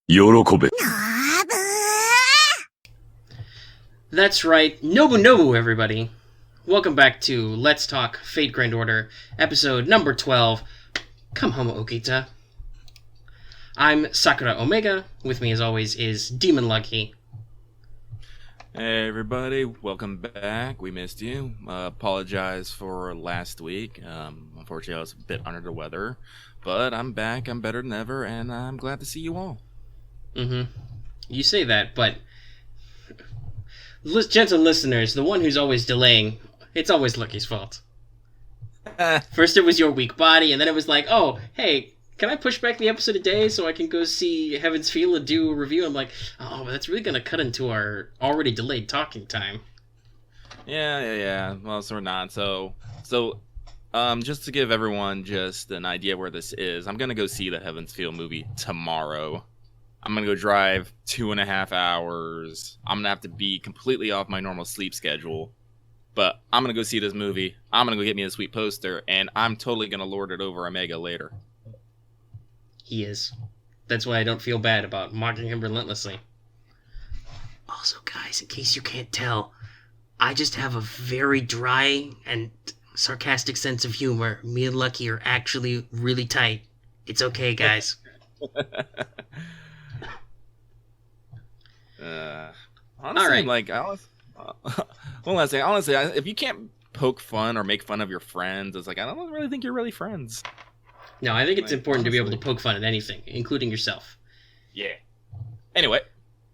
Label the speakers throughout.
Speaker 1: 喜べ。
Speaker 2: That's right, Nobunobu, everybody. Welcome back to Let's Talk Fate Grand Order, episode number 12. Come home, Okita. I'm Sakura Omega. With me, as always, is Demon Lucky.
Speaker 3: Hey everybody, welcome back. We missed you. Apologize for last week. Unfortunately, I was a bit under the weather, but I'm back. I'm better than ever, and I'm glad to see you all.
Speaker 2: You say that, but gentle listeners, the one who's always delaying, it's always Lucky's fault. First it was your weak body, and then it was like, oh, hey, can I push back the episode a day so I can go see Heaven's Feel and do a review? I'm like, oh, but that's really going to cut into our already delayed talking time.
Speaker 3: Yeah. Well, so we're not. So, just to give everyone just an idea where this is, I'm going to go see the Heaven's Feel movie tomorrow. I'm going to go drive 2.5 hours. I'm going to have to be completely off my normal sleep schedule. But I'm going to go see this movie. I'm going to go get me a sweet poster, and I'm totally going to lord it over Omega later.
Speaker 2: He is. That's why I don't feel bad about mocking him relentlessly. Also, guys, in case you can't tell, I just have a very dry and sarcastic sense of humor. Me and Lucky are actually really tight. It's okay, guys.
Speaker 3: Honestly,
Speaker 2: right.
Speaker 3: like, one last thing. Honestly, if you can't poke fun or make fun of your friends, it's like, I don't really think you're really friends.
Speaker 2: No, I think it's important to be able to poke fun at anything, including yourself.
Speaker 3: Yeah. Anyway.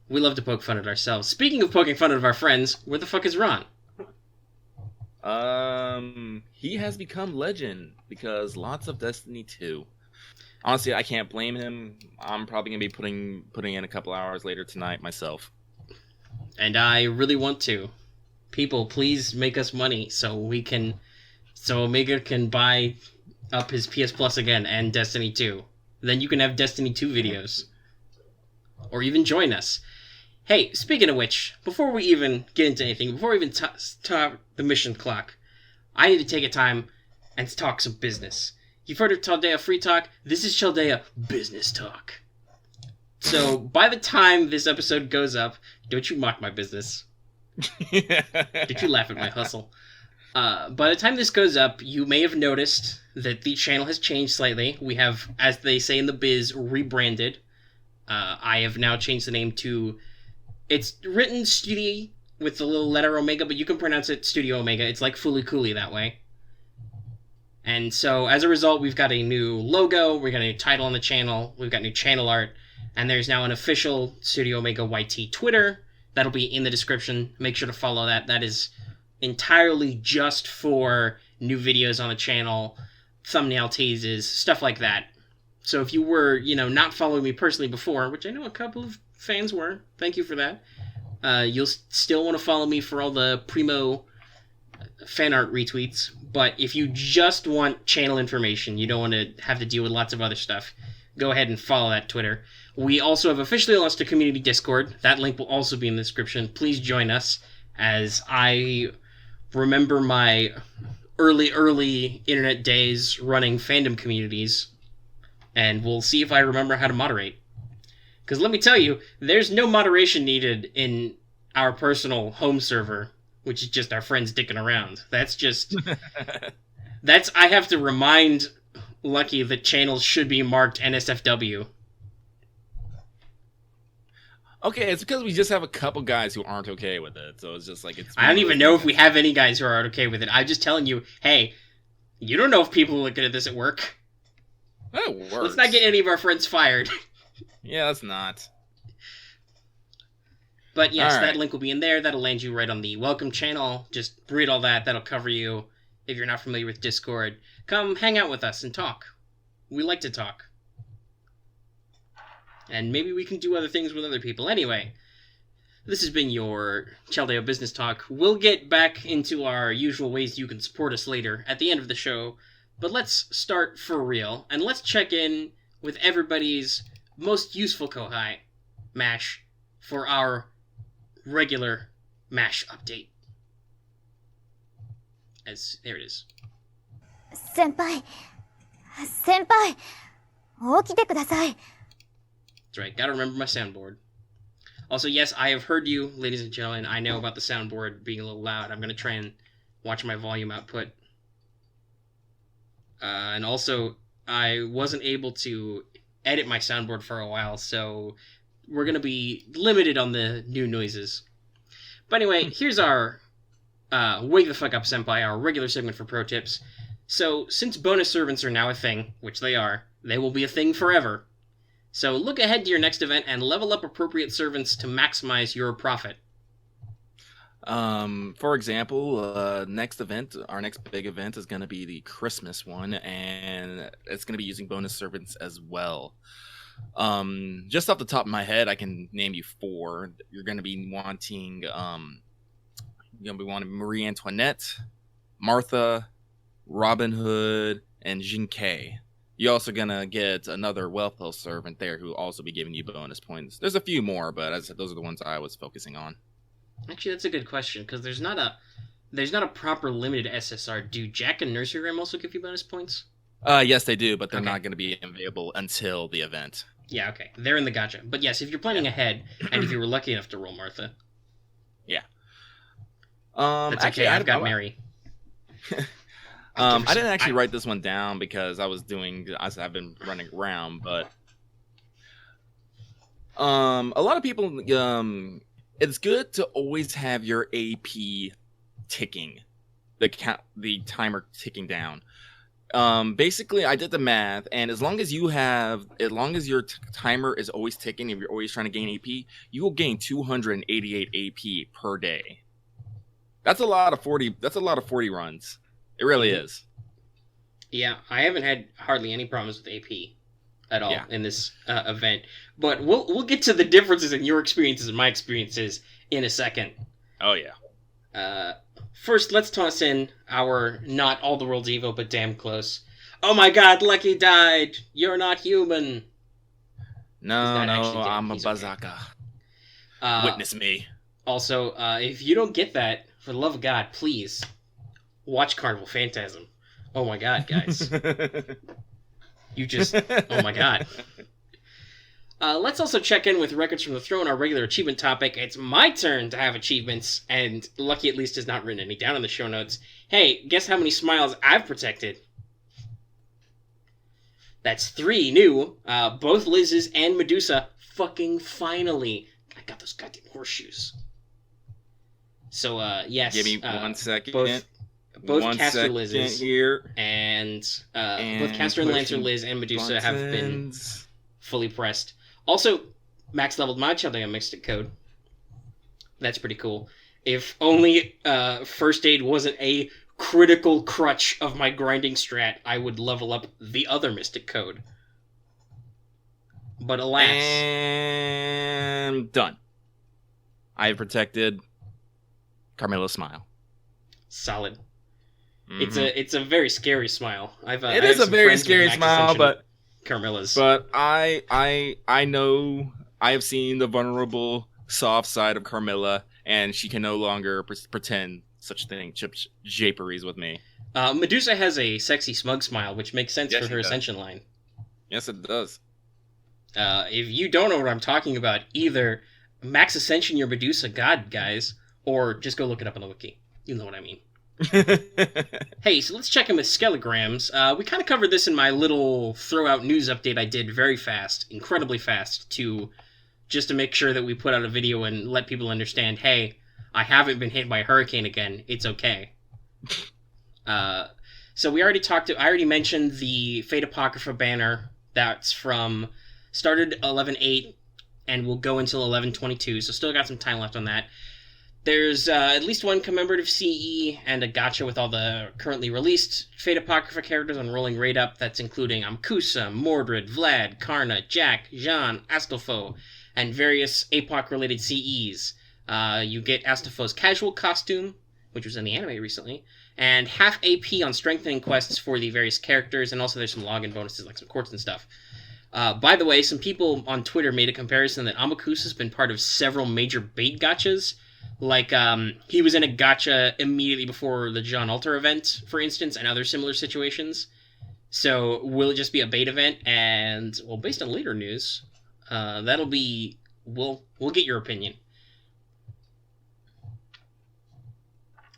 Speaker 2: We love to poke fun at ourselves. Speaking of poking fun at our friends, where the fuck is Ron?
Speaker 3: He has become legend because lots of Destiny 2. Honestly, I can't blame him. I'm probably going to be putting in a couple hours later tonight myself.
Speaker 2: And I really want to. People, please make us money so Omega can buy up his PS Plus again and Destiny 2. Then you can have Destiny 2 videos. Or even join us. Hey, speaking of which, before we even get into anything, before we even talk the mission clock, I need to take a time and talk some business. You've heard of Chaldea Free Talk? This is Chaldea Business Talk. So, by the time this episode goes up, don't you mock my business. Did you laugh at my hustle? By the time this goes up, you may have noticed that the channel has changed slightly. We have, as they say in the biz, rebranded. I have now changed the name to... It's written Studio with the little letter Omega, but you can pronounce it Studio Omega. It's like Fooly Cooly that way. And so, as a result, we've got a new logo, we've got a new title on the channel, we've got new channel art, and there's now an official Studio Omega YT Twitter. That'll be in the description. Make sure to follow that. That is entirely just for new videos on the channel, thumbnail teases, stuff like that. So if you were, not following me personally before, which I know a couple of fans were, thank you for that, you'll still want to follow me for all the primo fan art retweets. But if you just want channel information, you don't want to have to deal with lots of other stuff, go ahead and follow that Twitter. We also have officially launched a community Discord. That link will also be in the description. Please join us, as I remember my early internet days running fandom communities, and we'll see if I remember how to moderate. Because let me tell you, there's no moderation needed in our personal home server, which is just our friends dicking around. That's just... I have to remind Lucky that channels should be marked NSFW.
Speaker 3: Okay, it's because we just have a couple guys who aren't okay with it, so it's just like it's.
Speaker 2: I don't even know if we have any guys who are okay with it. I'm just telling you, hey, you don't know if people are looking at this at work.
Speaker 3: That works.
Speaker 2: Let's not get any of our friends fired.
Speaker 3: Yeah, let's not.
Speaker 2: But yes, that link will be in there. That'll land you right on the welcome channel. Just read all that. That'll cover you. If you're not familiar with Discord, come hang out with us and talk. We like to talk. And maybe we can do other things with other people. Anyway, this has been your Chaldea Business Talk. We'll get back into our usual ways you can support us later at the end of the show. But let's start for real. And let's check in with everybody's most useful kohai, MASH, for our regular MASH update. There it is.
Speaker 4: 先輩、起きてください。
Speaker 2: That's right. Gotta remember my soundboard. Also, yes, I have heard you, ladies and gentlemen. I know about the soundboard being a little loud. I'm gonna try and watch my volume output. And also, I wasn't able to edit my soundboard for a while, so we're gonna be limited on the new noises. But anyway, here's our Wake the Fuck Up Senpai, our regular segment for pro tips. So, since bonus servants are now a thing, which they are, they will be a thing forever. So look ahead to your next event and level up appropriate servants to maximize your profit.
Speaker 3: For example, next event, our next big event is going to be the Christmas one, and it's going to be using bonus servants as well. Just off the top of my head, I can name you 4. You're going to be wanting, Marie Antoinette, Martha, Robin Hood, and Jinkei. You're also going to get another Welfare servant there who will also be giving you bonus points. There's a few more, but as I said, those are the ones I was focusing on.
Speaker 2: Actually, that's a good question, because there's not a proper limited SSR. Do Jack and Nursery Rhyme also give you bonus points?
Speaker 3: Yes, they do, but they're
Speaker 2: Okay.
Speaker 3: not going to be available until the event.
Speaker 2: Yeah, okay. They're in the gacha. But yes, if you're planning ahead, and if you were lucky enough to roll Martha.
Speaker 3: Yeah.
Speaker 2: That's
Speaker 3: actually,
Speaker 2: okay, I've got Mary.
Speaker 3: I didn't actually write this one down because I've been running around, but a lot of people, it's good to always have your AP ticking, the timer ticking down. Basically, I did the math, and as long as your timer is always ticking, if you're always trying to gain AP, you will gain 288 AP per day. That's a lot of 40. That's a lot of 40 runs. It really is.
Speaker 2: Yeah, I haven't had hardly any problems with AP at all
Speaker 3: Yeah.
Speaker 2: in this event. But we'll get to the differences in your experiences and my experiences in a second.
Speaker 3: Oh yeah.
Speaker 2: First, let's toss in our not all the world's Evo, but damn close. Oh my God, Lucky died. You're not human.
Speaker 3: No, I'm a
Speaker 2: He's okay.
Speaker 3: bazaka. Witness me.
Speaker 2: Also, if you don't get that, for the love of God, please watch Carnival Phantasm. Oh my God, guys. You just... Oh my God. Let's also check in with Records from the Throne, our regular achievement topic. It's my turn to have achievements, and Lucky at least has not written any down in the show notes. Hey, guess how many smiles I've protected? That's 3 new. Both Liz's and Medusa fucking finally. I got those goddamn horseshoes. So, yes.
Speaker 3: Give me 1 second.
Speaker 2: Both Castor Liz's
Speaker 3: here.
Speaker 2: and both Castor and Lancer Liz and Medusa have been fully pressed. Also, max leveled my child on Mystic Code. That's pretty cool. If only First Aid wasn't a critical crutch of my grinding strat, I would level up the other Mystic Code. But alas.
Speaker 3: And done. I have protected Carmilla's smile.
Speaker 2: Solid.
Speaker 3: Mm-hmm.
Speaker 2: It's a very scary smile.
Speaker 3: It is a very scary smile, but
Speaker 2: Carmilla's.
Speaker 3: But I know I have seen the vulnerable, soft side of Carmilla, and she can no longer pretend such thing japeries with me.
Speaker 2: Medusa has a sexy smug smile, which makes sense for her Ascension line.
Speaker 3: Yes, it does.
Speaker 2: If you don't know what I'm talking about, either max Ascension your Medusa God, guys, or just go look it up on the wiki. You know what I mean. Hey, so let's check in with Skelograms. We kind of covered this in my little throw-out news update I did very fast, incredibly fast, just to make sure that we put out a video and let people understand, hey, I haven't been hit by a hurricane again. It's okay. So I already mentioned the Fate Apocrypha banner that's started 11/8 and will go until 11/22, so still got some time left on that. There's at least one commemorative CE and a gacha with all the currently released Fate Apocrypha characters on rolling rate up. That's including Amkusa, Mordred, Vlad, Karna, Jack, Jean, Astolfo, and various APOC-related CEs. You get Astolfo's casual costume, which was in the anime recently, and half AP on strengthening quests for the various characters, and also there's some login bonuses like some quartz and stuff. By the way, some people on Twitter made a comparison that Amakusa's been part of several major bait gachas. Like, he was in a gacha immediately before the John Alter event, for instance, and other similar situations. So, will it just be a bait event? And, well, based on later news, That'll be... We'll get your opinion.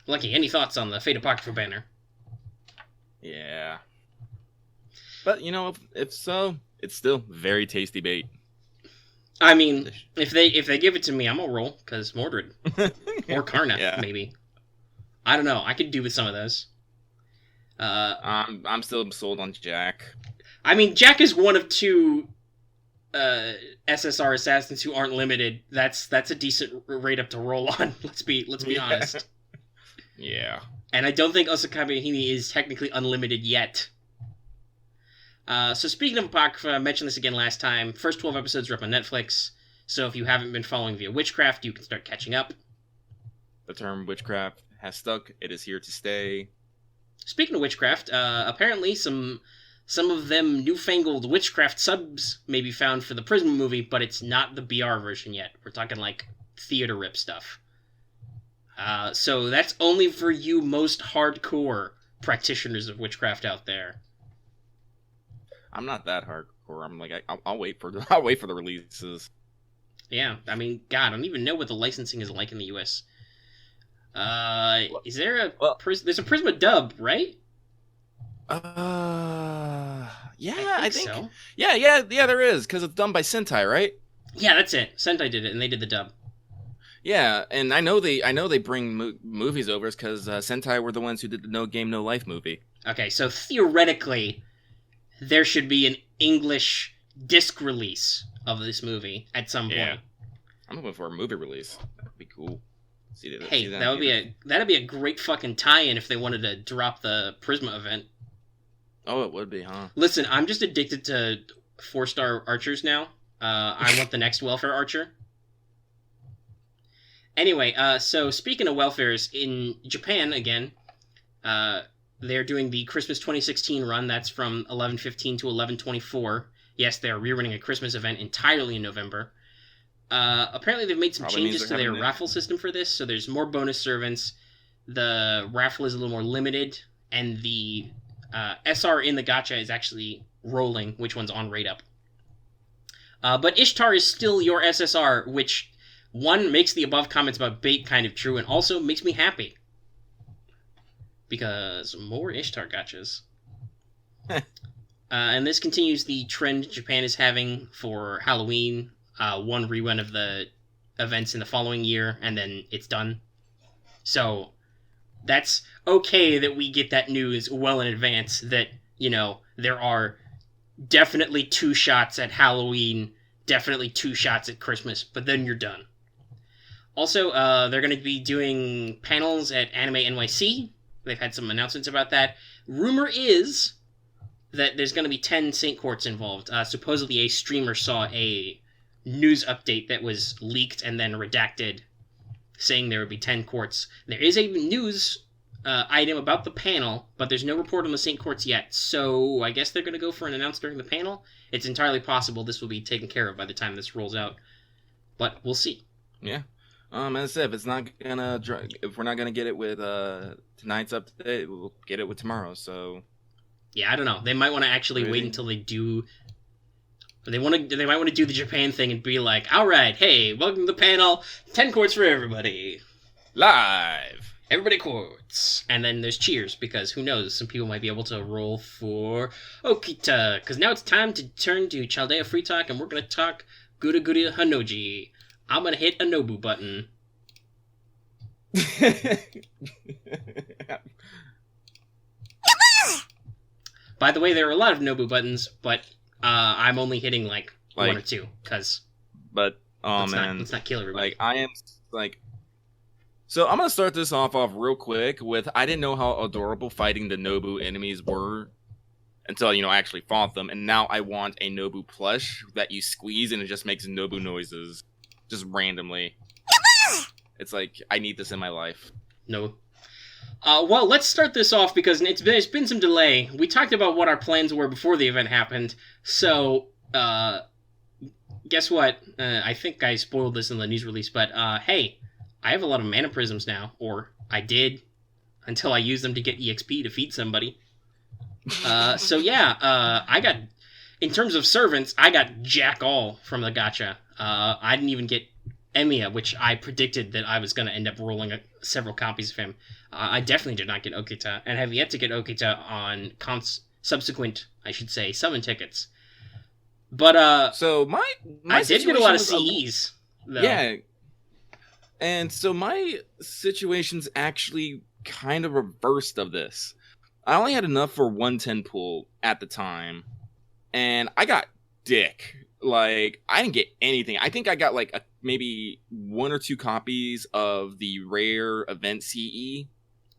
Speaker 2: Lucky, any thoughts on the Fate Apocrypha banner?
Speaker 3: Yeah. But, if so, it's still very tasty bait.
Speaker 2: I mean, if they give it to me, I'm gonna roll, because Mordred. Or Karna,
Speaker 3: Yeah.
Speaker 2: maybe. I don't know. I could do with some of those.
Speaker 3: I'm still sold on Jack.
Speaker 2: I mean, Jack is one of 2 SSR assassins who aren't limited. That's a decent rate up to roll on. Let's be honest.
Speaker 3: Yeah.
Speaker 2: And I don't think Osakabe Hime is technically unlimited yet. So speaking of Apocrypha, I mentioned this again last time. First 12 episodes are up on Netflix. So if you haven't been following via Witchcraft, you can start catching up.
Speaker 3: The term witchcraft has stuck. It is here to stay.
Speaker 2: Speaking of Witchcraft, apparently some of them newfangled Witchcraft subs may be found for the Prisma movie, but it's not the BR version yet. We're talking like theater rip stuff. So that's only for you most hardcore practitioners of Witchcraft out there.
Speaker 3: I'm not that hardcore. I'm like, I'll wait for the releases.
Speaker 2: Yeah, I mean, God, I don't even know what the licensing is like in the US. Is there there's a Prisma dub, right?
Speaker 3: Yeah, I think
Speaker 2: so.
Speaker 3: Yeah, there is, because it's done by Sentai, right?
Speaker 2: Yeah, that's it. Sentai did it, and they did the dub.
Speaker 3: Yeah, and I know they bring movies over because Sentai were the ones who did the No Game No Life movie.
Speaker 2: Okay, so theoretically, there should be an English disc release of this movie at some point.
Speaker 3: I'm hoping for a movie release. That'd be cool.
Speaker 2: That'd be a great fucking tie-in if they wanted to drop the Prisma event.
Speaker 3: Oh, it would be, huh?
Speaker 2: Listen, I'm just addicted to 4-star archers now. I want the next welfare archer. Anyway, so speaking of welfares, in Japan, again, they're doing the Christmas 2016 run. That's from 11/15 to 11/24. Yes, they're rerunning a Christmas event entirely in November. Apparently they've made some changes to their raffle system for this, so there's more bonus servants. The raffle is a little more limited, and the SR in the gacha is actually rolling, which one's on rate up. But Ishtar is still your SSR, which, one, makes the above comments about bait kind of true, and also makes me happy. Because more Ishtar gachas. And this continues the trend Japan is having for Halloween. One rerun of the events in the following year, and then it's done. So, that's okay that we get that news well in advance that, there are definitely 2 shots at Halloween, definitely 2 shots at Christmas, but then you're done. Also, they're going to be doing panels at Anime NYC. They've had some announcements about that. Rumor is that there's going to be 10 Saint Courts involved. Supposedly a streamer saw a news update that was leaked and then redacted, saying there would be 10 courts. There is a news item about the panel, but there's no report on the Saint Courts yet, so I guess they're going to go for an announcement during the panel. It's entirely possible this will be taken care of by the time this rolls out, but we'll see.
Speaker 3: Yeah. As I said, if we're not gonna get it with tonight's update, we'll get it with tomorrow. So
Speaker 2: yeah, I don't know. They might want to actually wait until they do. They might want to do the Japan thing and be like, all right, hey, welcome to the panel, 10 courts for everybody,
Speaker 3: live.
Speaker 2: Everybody courts, and then there's cheers, because who knows, some people might be able to roll for Okita, because now it's time to turn to Chaldea Free Talk, and we're going to talk GUDAGUDA Honnouji. I'm going to hit a Nobu button. By the way, there are a lot of Nobu buttons, but I'm only hitting like 1 or 2, because...
Speaker 3: But, let's
Speaker 2: not kill everybody.
Speaker 3: So I'm going to start this off real quick with, I didn't know how adorable fighting the Nobu enemies were until, I actually fought them. And now I want a Nobu plush that you squeeze and it just makes Nobu noises. Just randomly. It's like, I need this in my life.
Speaker 2: No. Well, let's start this off because there's been some delay. We talked about what our plans were before the event happened. So, guess what? I think I spoiled this in the news release, but, hey, I have a lot of mana prisms now, or I did, until I used them to get EXP to feed somebody. So yeah, in terms of servants, I got jack all from the gacha. I didn't even get Emiya, which I predicted that I was going to end up rolling several copies of him. I definitely did not get Okita, and have yet to get Okita on subsequent, I should say, summon tickets. But
Speaker 3: so my
Speaker 2: I did get a lot of CEs. Though.
Speaker 3: Yeah, and so my situation's actually kind of reversed of this. I only had enough for 110 pool at the time, and I got dick. Like, I didn't get anything. I think I got like maybe 1 or 2 copies of the rare event CE.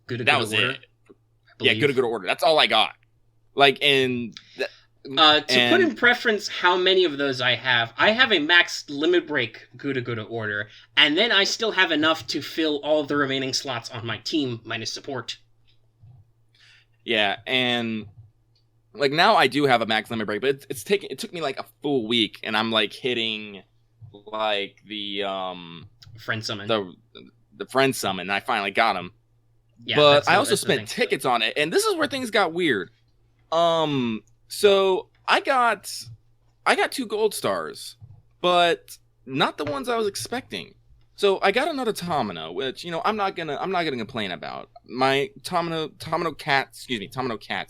Speaker 3: That was it. Yeah, Guda Order. That's all I got. Like, and
Speaker 2: to put in preference how many of those I have a max limit break Guda Order, and then I still have enough to fill all of the remaining slots on my team minus support.
Speaker 3: Yeah, and like now I do have a max limit break, but it took me like a full week, and I'm like hitting like the
Speaker 2: friend summon.
Speaker 3: The friend summon, and I finally got him.
Speaker 2: Yeah,
Speaker 3: but I also spent tickets on it, and this is where things got weird. So I got 2 gold stars, but not the ones I was expecting. So I got another Tamino, which, you know, I'm not gonna complain about. My Tamino cats.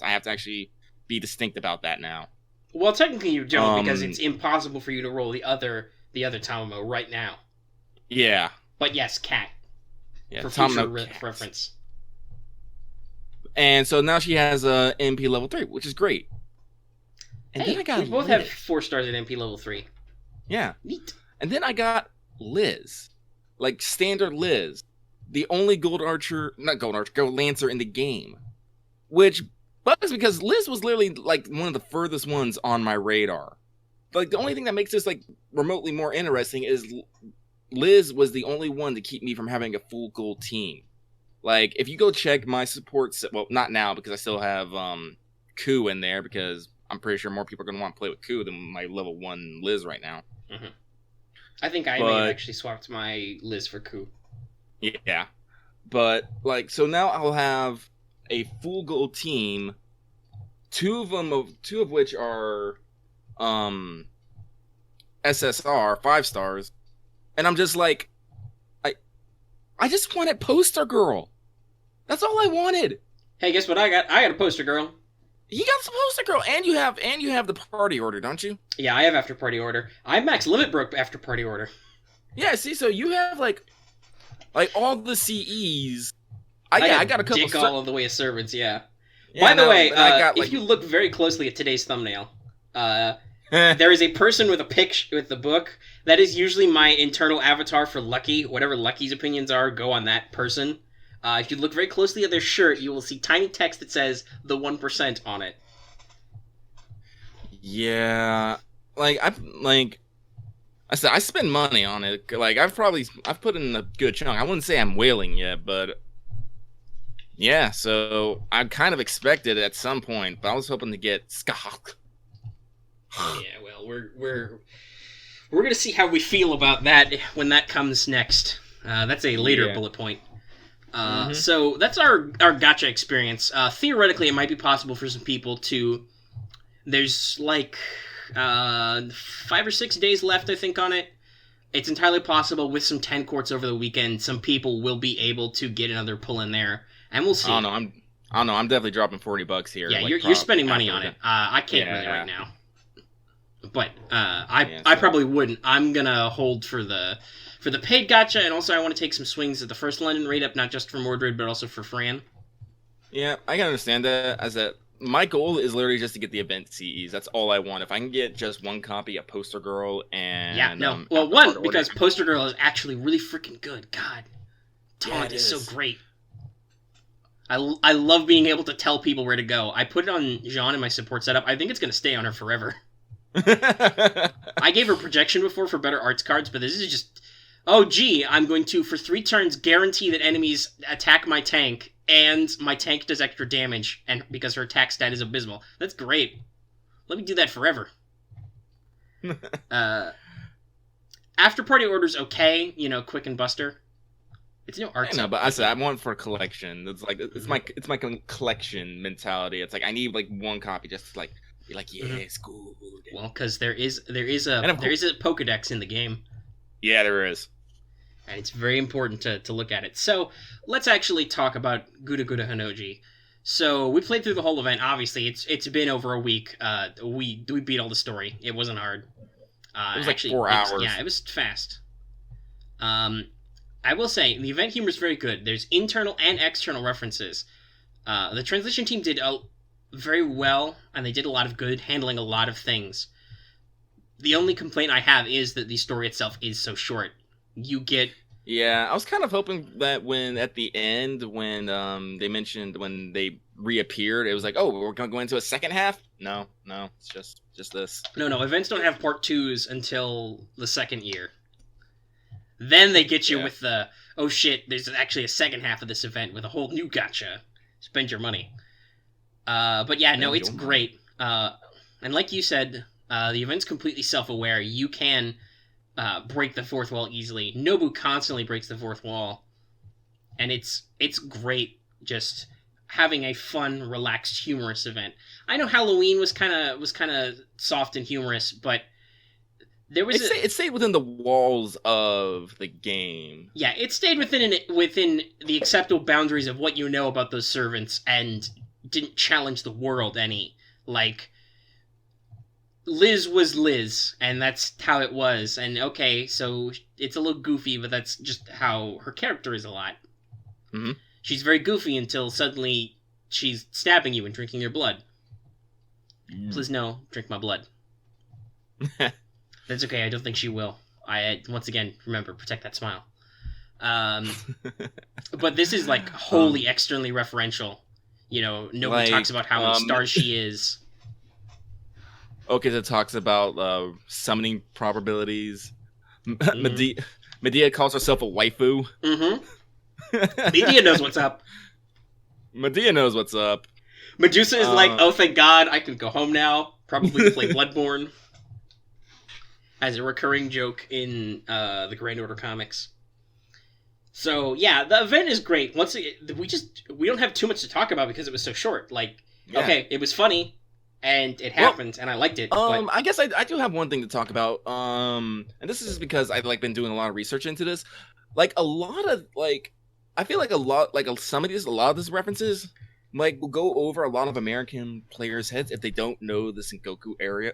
Speaker 3: I have to actually be distinct about that now.
Speaker 2: Well, technically you don't, because it's impossible for you to roll the other Tamino right now.
Speaker 3: Yeah.
Speaker 2: But yes, cat.
Speaker 3: Yeah,
Speaker 2: for future reference.
Speaker 3: And so now she has a MP level 3, which is great. And
Speaker 2: hey,
Speaker 3: then I got
Speaker 2: we both have 4 stars at MP level 3.
Speaker 3: Yeah.
Speaker 2: Neat.
Speaker 3: And then I got Liz. Like, standard Liz. The only gold lancer in the game. Which bugs because Liz was literally, like, one of the furthest ones on my radar. Like, the only thing that makes this, like, remotely more interesting is Liz was the only one to keep me from having a full gold team. Like, if you go check my support set, well, not now, because I still have, Ku in there, because I'm pretty sure more people are going to want to play with Ku than my level 1 Liz right now.
Speaker 2: Mm-hmm. I think I may have actually swapped my Liz for Ku.
Speaker 3: Yeah. But, like, so now I'll have a full gold team, two of which are, SSR, 5 stars, and I'm just like, I just wanted Poster Girl. That's all I wanted.
Speaker 2: Hey, guess what I got? I got a Poster Girl.
Speaker 3: You got some Poster Girl, and you have the party order, don't you?
Speaker 2: Yeah, I have after party order. I max limit broke after party order.
Speaker 3: Yeah, see, so you have like all the CEs. I got a couple.
Speaker 2: Dick all of the way of servants. Yeah. By the way, if you look very closely at today's thumbnail, there is a person with a picture with the book. That is usually my internal avatar for Lucky. Whatever Lucky's opinions are, go on that person. If you look very closely at their shirt, you will see tiny text that says the 1% on it.
Speaker 3: Yeah, I said, I spend money on it. Like, I've put in a good chunk. I wouldn't say I'm wailing yet, but yeah. So I kind of expected it at some point, but I was hoping to get Skahak.
Speaker 2: Yeah, well, we're gonna see how we feel about that when that comes next. That's a later bullet point. So that's our gacha experience. Theoretically, it might be possible for some people to. There's like 5 or 6 days left, I think, on it. It's entirely possible with some 10 courts over the weekend, some people will be able to get another pull in there, and we'll see.
Speaker 3: I don't know. I'm definitely dropping $40 here.
Speaker 2: Yeah, you're spending money on it. I can't really right now. But I probably wouldn't. I'm gonna hold for the paid gacha, and also I want to take some swings at the first London raid up, not just for Mordred, but also for Fran.
Speaker 3: Yeah, I can understand that. As that, my goal is literally just to get the event CEs. That's all I want. If I can get just one copy of Poster Girl and
Speaker 2: one because Poster Girl is actually really freaking good. God, Taunt is so great. I love being able to tell people where to go. I put it on Jean in my support setup. I think it's gonna stay on her forever. I gave her projection before for better arts cards, but this is just, I'm going to, for 3 turns, guarantee that enemies attack my tank, and my tank does extra damage, and because her attack stat is abysmal. That's great. Let me do that forever. After party order's okay, quick and buster. It's no art.
Speaker 3: But I said I want for a collection. It's like it's my collection mentality. It's like I need like one copy just to like Be like, yeah, it's good.
Speaker 2: Well, because there is a Pokédex in the game.
Speaker 3: Yeah, there is.
Speaker 2: And it's very important to look at it. So, let's actually talk about GUDAGUDA Honnouji. So, we played through the whole event. Obviously, it's been over a week. We beat all the story. It wasn't hard.
Speaker 3: It was like 4 hours.
Speaker 2: Yeah, it was fast. I will say, the event humor is very good. There's internal and external references. The translation team did very well, and they did a lot of good, handling a lot of things. The only complaint I have is that the story itself is so short. You get...
Speaker 3: Yeah, I was kind of hoping that at the end, when they mentioned when they reappeared, it was like, oh, we're going to go into a second half? No, it's just this.
Speaker 2: No, events don't have part 2s until the second year. Then they get you with the, oh shit, there's actually a second half of this event with a whole new gacha. Spend your money. But yeah, no, it's great. And like you said, the event's completely self-aware. You can... break the fourth wall easily. Nobu constantly breaks the fourth wall, and it's great just having a fun, relaxed, humorous event. I know Halloween was kind of soft and humorous, but there was
Speaker 3: it stayed within the walls of the game.
Speaker 2: Yeah, it stayed within the acceptable boundaries of what you know about those servants, and didn't challenge the world any. Like, Liz was Liz, and that's how it was. And okay, so it's a little goofy, but that's just how her character is a lot.
Speaker 3: Mm-hmm.
Speaker 2: She's very goofy until suddenly she's stabbing you and drinking your blood. Please no, drink my blood. That's okay, I don't think she will. Once again, remember, protect that smile. But this is like wholly externally referential. You know, nobody talks about how many stars she is.
Speaker 3: Okita talks about summoning probabilities. Medea calls herself a waifu.
Speaker 2: Mm-hmm. Medea knows what's up.
Speaker 3: Medea knows what's up.
Speaker 2: Medusa is like, oh, thank God, I can go home now. Probably play Bloodborne. As a recurring joke in the Grand Order comics. So, yeah, the event is great. Once again, we don't have too much to talk about because it was so short. Like, okay, it was funny. And it happened, and I liked it. But...
Speaker 3: I guess I do have one thing to talk about. And this is just because I've been doing a lot of research into this. Like a lot of I feel like a lot of these references will go over a lot of American players' heads if they don't know the Sengoku era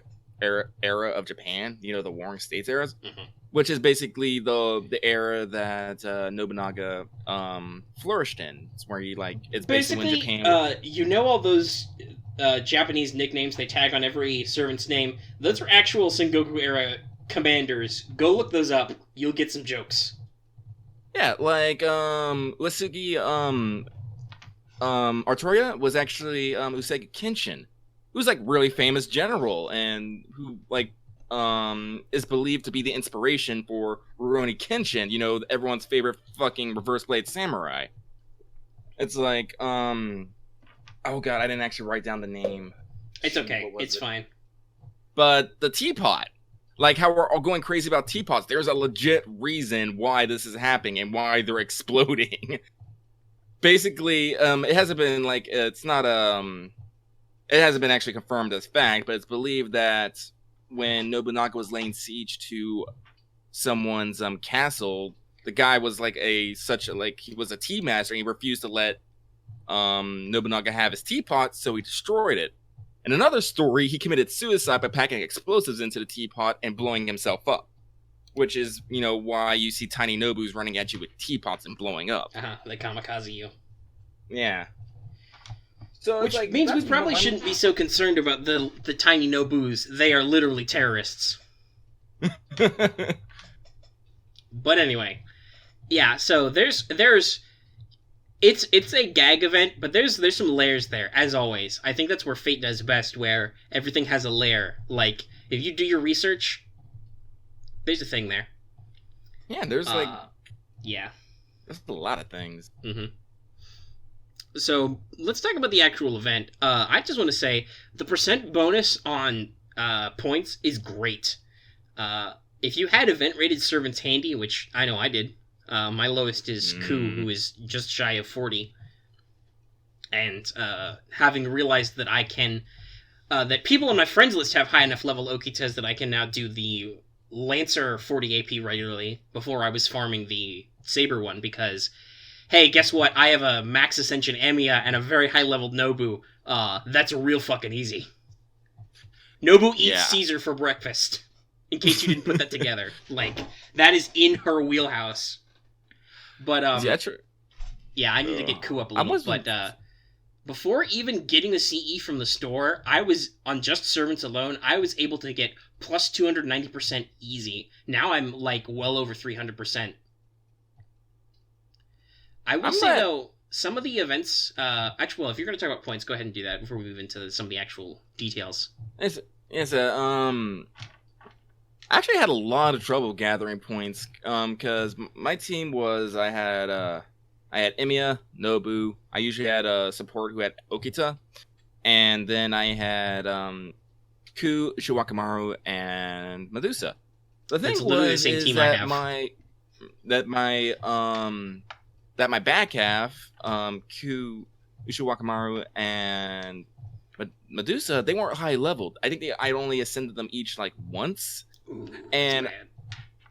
Speaker 3: of Japan. You know, the Warring States eras, which is basically the era that Nobunaga flourished in. It's where it's basically when Japan.
Speaker 2: You know all those. Japanese nicknames they tag on every servant's name. Those are actual Sengoku era commanders. Go look those up. You'll get some jokes.
Speaker 3: Yeah, like Uesugi Artoria was actually Usagi Kenshin, who's really famous general and who is believed to be the inspiration for Rurouni Kenshin, you know, everyone's favorite fucking reverse blade samurai. It's oh god, I didn't actually write down the name.
Speaker 2: It's okay. It's fine.
Speaker 3: But the teapot. How we're all going crazy about teapots. There's a legit reason why this is happening and why they're exploding. Basically, it hasn't been it's not it hasn't been actually confirmed as fact, but it's believed that when Nobunaga was laying siege to someone's castle, the guy was he was a tea master and he refused to let Nobunaga have his teapot, so he destroyed it. In another story, he committed suicide by packing explosives into the teapot and blowing himself up. Which is, you know, why you see tiny Nobus running at you with teapots and blowing up.
Speaker 2: They kamikaze you.
Speaker 3: Yeah. So
Speaker 2: which means we probably shouldn't be so concerned about the tiny Nobus. They are literally terrorists. But anyway. Yeah, so there's It's a gag event, but there's some layers there, as always. I think that's where Fate does best, where everything has a layer. Like, if you do your research, there's a thing there.
Speaker 3: Yeah, there's
Speaker 2: yeah.
Speaker 3: There's a lot of things.
Speaker 2: Mm-hmm. So, let's talk about the actual event. I just want to say, the percent bonus on points is great. If you had event-rated servants handy, which I know I did, my lowest is Ku, who is just shy of 40. And having realized that I can that people on my friends list have high enough level Okitas that I can now do the Lancer 40 AP regularly. Before I was farming the Saber one because, hey, guess what? I have a Max Ascension Amiya and a very high leveled Nobu. That's real fucking easy. Nobu eats Caesar for breakfast. In case you didn't put that together. Like, that is in her wheelhouse. But, yeah, I need to get Ku up a little. But, before even getting the CE from the store, I was, on just Servants alone, I was able to get plus 290% easy. Now I'm, like, well over 300%. I will say, though, some of the events... actually, well, if you're going to talk about points, go ahead and do that before we move into some of the actual details.
Speaker 3: I actually had a lot of trouble gathering points, because my team was, I had Emiya, Nobu, I usually had a support who had Okita, and then I had Ku, Shiwakamaru, and Medusa. The thing was the is that my back half, Ku, Ushiwakamaru, and Medusa, they weren't high leveled. I think I only ascended them each like once. Ooh, and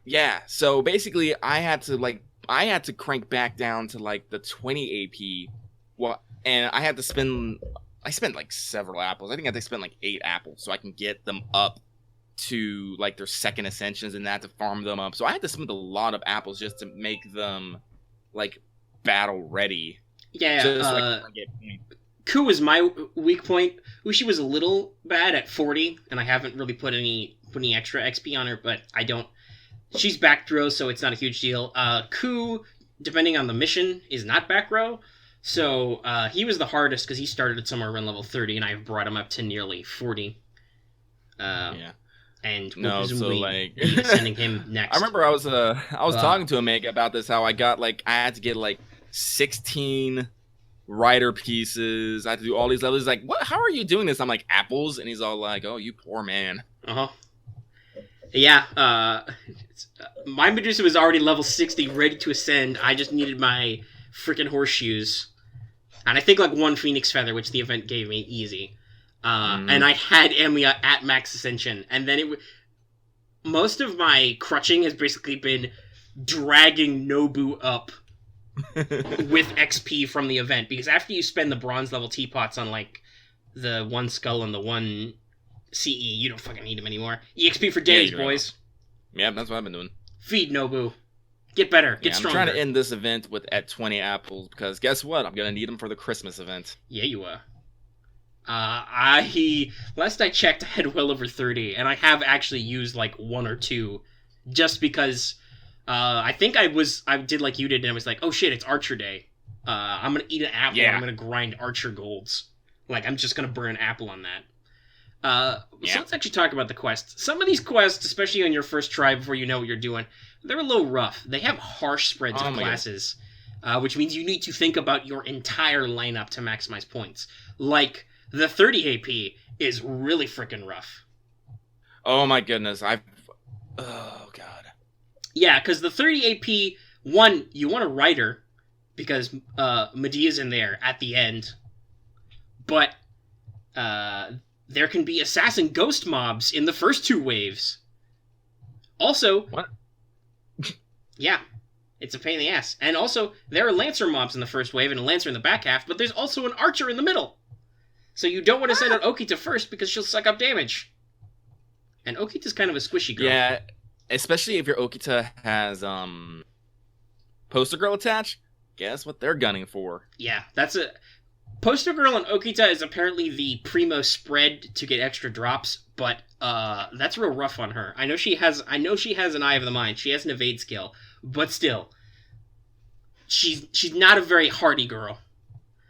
Speaker 3: yeah, so basically I had to crank back down to like the 20 AP. Well, and I spent like several apples. I think I had to spend like 8 apples so I can get them up to like their second ascensions and that to farm them up. So I had to spend a lot of apples just to make them like battle ready.
Speaker 2: Yeah, Ku was my weak point. Ushi was a little bad at 40, and I haven't really put any extra XP on her, but I don't. She's back row, so it's not a huge deal. Ku, depending on the mission, is not back row, so he was the hardest because he started at somewhere around level 30, and I've brought him up to nearly 40. Yeah. And presumably sending him next.
Speaker 3: I remember I was talking to a mate about this, how I had to get like 16 rider pieces. I had to do all these levels. He's like, what? How are you doing this? I'm like, apples, and he's all like, oh, you poor man.
Speaker 2: Yeah. My Medusa was already level 60, ready to ascend. I just needed my freaking horseshoes, and I think like 1 Phoenix Feather, which the event gave me easy. And I had Emiya at max ascension, and then most of my crutching has basically been dragging Nobu up with XP from the event, because after you spend the bronze level teapots on like the 1 skull and the 1 CE, you don't fucking need them anymore. EXP for days, boys.
Speaker 3: Yeah, that's what I've been doing.
Speaker 2: Feed Nobu. Get better. Get stronger.
Speaker 3: I'm trying to end this event at 20 apples, because guess what? I'm gonna need them for the Christmas event.
Speaker 2: Yeah, you are. Last I checked, I had well over 30, and I have actually used like 1 or 2, just because. I think I did like you did, and I was like, oh shit, it's Archer Day. I'm gonna eat an apple, and I'm gonna grind Archer golds. Like, I'm just gonna burn an apple on that. So let's actually talk about the quests. Some of these quests, especially on your first try before you know what you're doing, they're a little rough. They have harsh spreads of classes, which means you need to think about your entire lineup to maximize points. Like, the 30 AP is really freaking rough.
Speaker 3: Oh my goodness, oh god.
Speaker 2: Yeah, because the 30 AP, one, you want a Rider, because Medea's in there at the end, but there can be Assassin Ghost mobs in the first 2 waves. Also...
Speaker 3: What?
Speaker 2: Yeah, it's a pain in the ass. And also, there are Lancer mobs in the first wave and a Lancer in the back half, but there's also an Archer in the middle. So you don't want to send out Okita first, because she'll suck up damage. And Okita's kind of a squishy girl.
Speaker 3: Yeah, especially if your Okita has Poster Girl attached, guess what they're gunning for?
Speaker 2: Yeah, that's a... Poster Girl and Okita is apparently the primo spread to get extra drops, but that's real rough on her. I know she has an Eye of the Mind. She has an evade skill, but still, she's not a very hardy girl.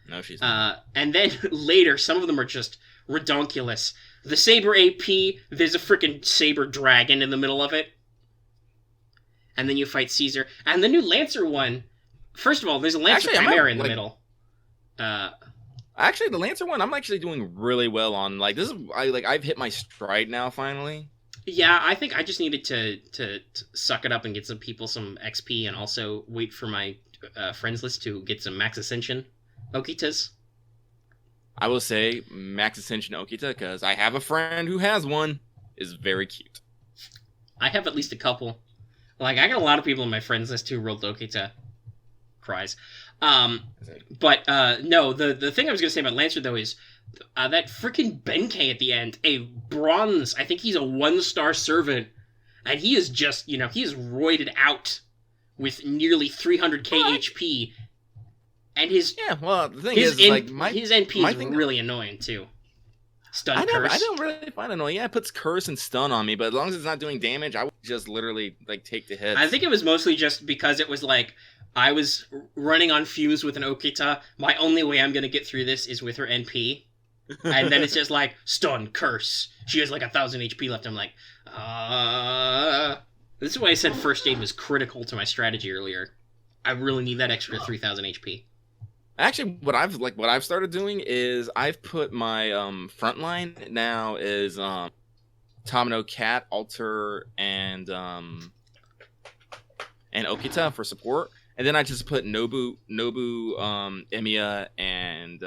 Speaker 3: No, she's not.
Speaker 2: And then later, some of them are just redonkulous. The Saber AP, there's a freaking Saber Dragon in the middle of it. And then you fight Caesar. And the new Lancer one, first of all, there's a Lancer Chimera in the middle.
Speaker 3: Actually, the Lancer one, I'm actually doing really well on. Like, I've hit my stride now, finally.
Speaker 2: Yeah, I think I just needed to suck it up and get some people some XP, and also wait for my friends list to get some max ascension Okitas.
Speaker 3: I will say max attention to Okita because I have a friend who has one. Is very cute.
Speaker 2: I have at least a couple. Like, I got a lot of people in my friends list who rolled Okita. Cries. But no, the thing I was going to say about Lancer, though, is that freaking Benkei at the end, a bronze, I think he's a 1-star servant, and he is just, he is roided out with nearly 300k HP, and his...
Speaker 3: Yeah, well, the thing
Speaker 2: his
Speaker 3: is, like,
Speaker 2: his NP is really annoying, too. Stun curse.
Speaker 3: I don't really find it annoying. Yeah, it puts curse and stun on me, but as long as it's not doing damage, I would just literally, like, take the hits.
Speaker 2: I think it was mostly just because it was like, I was running on fumes with an Okita. My only way I'm going to get through this is with her NP. And then it's just like, stun, curse. She has like 1,000 HP left. I'm like, This is why I said first aid was critical to my strategy earlier. I really need that extra 3,000 HP.
Speaker 3: Actually, what I've started doing is I've put my front line now is Tamino, Cat, Alter, and Okita for support, and then I just put Nobu, Emiya, and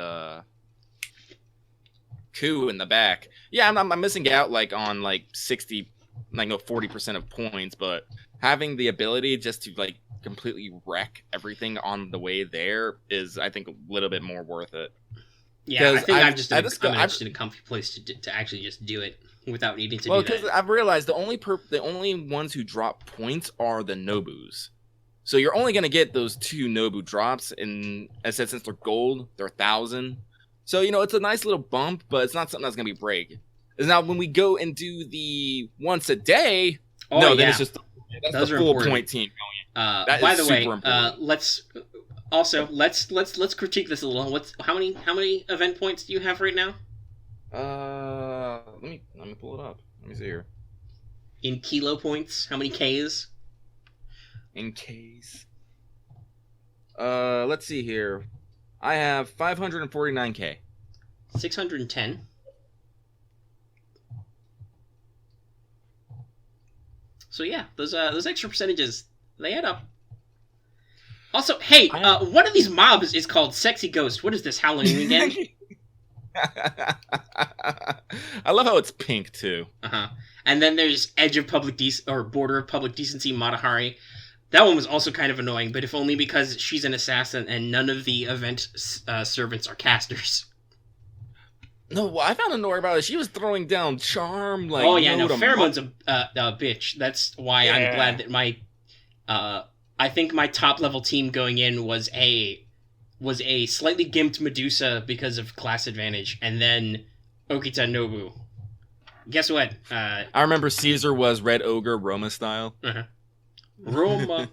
Speaker 3: Ku in the back. Yeah, I'm missing out like on like 40% of points, but having the ability just to like completely wreck everything on the way there is, I think, a little bit more worth it.
Speaker 2: Yeah, I think I'm just in a comfy place to actually just do it without needing to do that. Well, because
Speaker 3: I've realized the only ones who drop points are the Nobus. So you're only going to get those 2 Nobu drops, and as I said, since they're gold, they're 1,000. So, it's a nice little bump, but it's not something that's going to be break. Now, when we go and do the once a day, then it's just that's the full point team going in.
Speaker 2: By the way, let's critique this a little. How many event points do you have right now?
Speaker 3: Let me pull it up. Let me see here.
Speaker 2: In kilo points, how many Ks?
Speaker 3: In Ks. Let's see here. I have 549k.
Speaker 2: 610. So yeah, those extra percentages, they add up. Also, hey, one of these mobs is called Sexy Ghost. What is this, Halloween again?
Speaker 3: I love how it's pink too.
Speaker 2: And then there's Edge of Public Border of Public Decency Matahari. That one was also kind of annoying, but if only because she's an assassin and none of the event servants are casters.
Speaker 3: No, what I found annoying about it, she was throwing down charm like.
Speaker 2: Oh yeah, no, Pheromone's a bitch. That's why I'm glad that my, I think my top level team going in was a slightly gimped Medusa because of class advantage, and then Okita Nobu. Guess what?
Speaker 3: I remember Caesar was Red Ogre Roma style.
Speaker 2: Roma.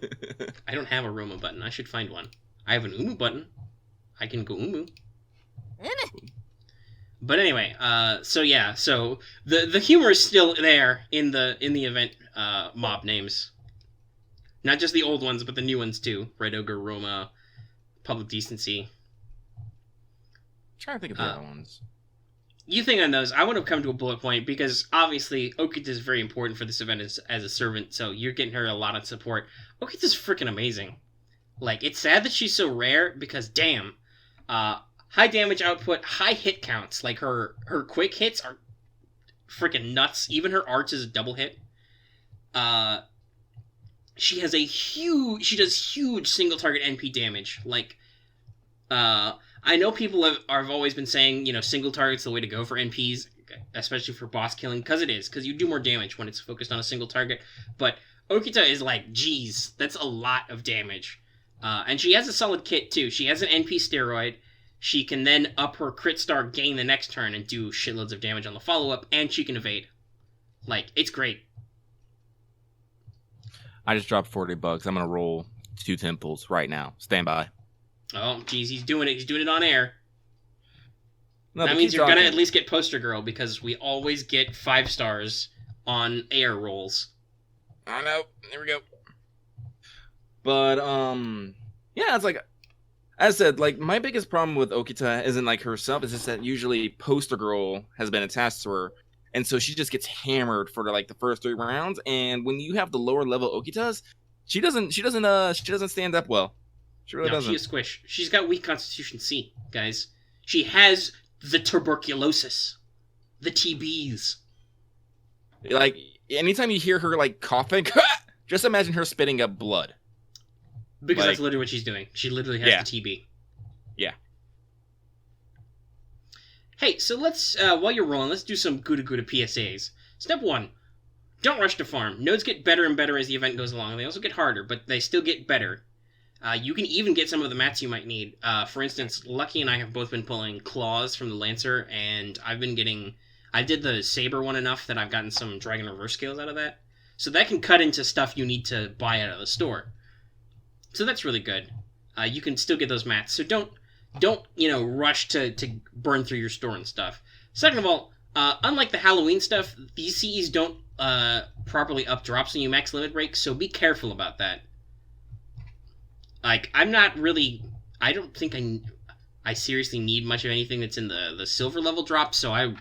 Speaker 2: I don't have a Roma button. I should find one. I have an Umu button. I can go Umu. But anyway, so the humor is still there in the event mob names. Not just the old ones, but the new ones too. Red Ogre, Roma, Public Decency.
Speaker 3: I'm trying to think of the other ones.
Speaker 2: You think on those, I want to come to a bullet point, because obviously Okita is very important for this event as a servant, so you're getting her a lot of support. Okita's freaking amazing. Like, it's sad that she's so rare, because damn, high damage output, high hit counts. Like, her quick hits are freaking nuts. Even her arts is a double hit. She does huge single target NP damage. Like, I know people have always been saying, single target's the way to go for NPs, especially for boss killing, because you do more damage when it's focused on a single target. But Okita is like, geez, that's a lot of damage. And she has a solid kit, too. She has an NP steroid. She can then up her crit star, gain the next turn, and do shitloads of damage on the follow-up, and she can evade. Like, it's great.
Speaker 3: I just dropped $40. I'm going to roll 2 temples right now. Stand by.
Speaker 2: Oh, geez, he's doing it. He's doing it on air.
Speaker 3: No,
Speaker 2: that means you're going to at least get Poster Girl, because we always get 5 stars on air rolls.
Speaker 3: I know. There we go. But, yeah, it's like, as I said, like, my biggest problem with Okita isn't, like, herself. It's just that usually Poster Girl has been attached to her, and so she just gets hammered for, like, the first 3 rounds, and when you have the lower level Okitas, she doesn't stand up well. She really doesn't.
Speaker 2: She's a squish. She's got weak Constitution C, guys. She has the tuberculosis, the TBs.
Speaker 3: Like, anytime you hear her, like, coughing, just imagine her spitting up blood.
Speaker 2: Because
Speaker 3: like,
Speaker 2: that's literally what she's doing. She literally has the TB.
Speaker 3: Yeah.
Speaker 2: Hey, so let's, while you're rolling, let's do some GUDAGUDA PSAs. Step 1. Don't rush to farm. Nodes get better and better as the event goes along. They also get harder, but they still get better. You can even get some of the mats you might need. For instance, Lucky and I have both been pulling claws from the Lancer, and I've been getting... I did the Saber one enough that I've gotten some Dragon Reverse scales out of that. So that can cut into stuff you need to buy out of the store. So that's really good. You can still get those mats. So don't rush to burn through your store and stuff. Second of all, unlike the Halloween stuff, these CEs don't properly up drops when you max limit break, so be careful about that. Like, I don't think I seriously need much of anything that's in the silver level drop, so I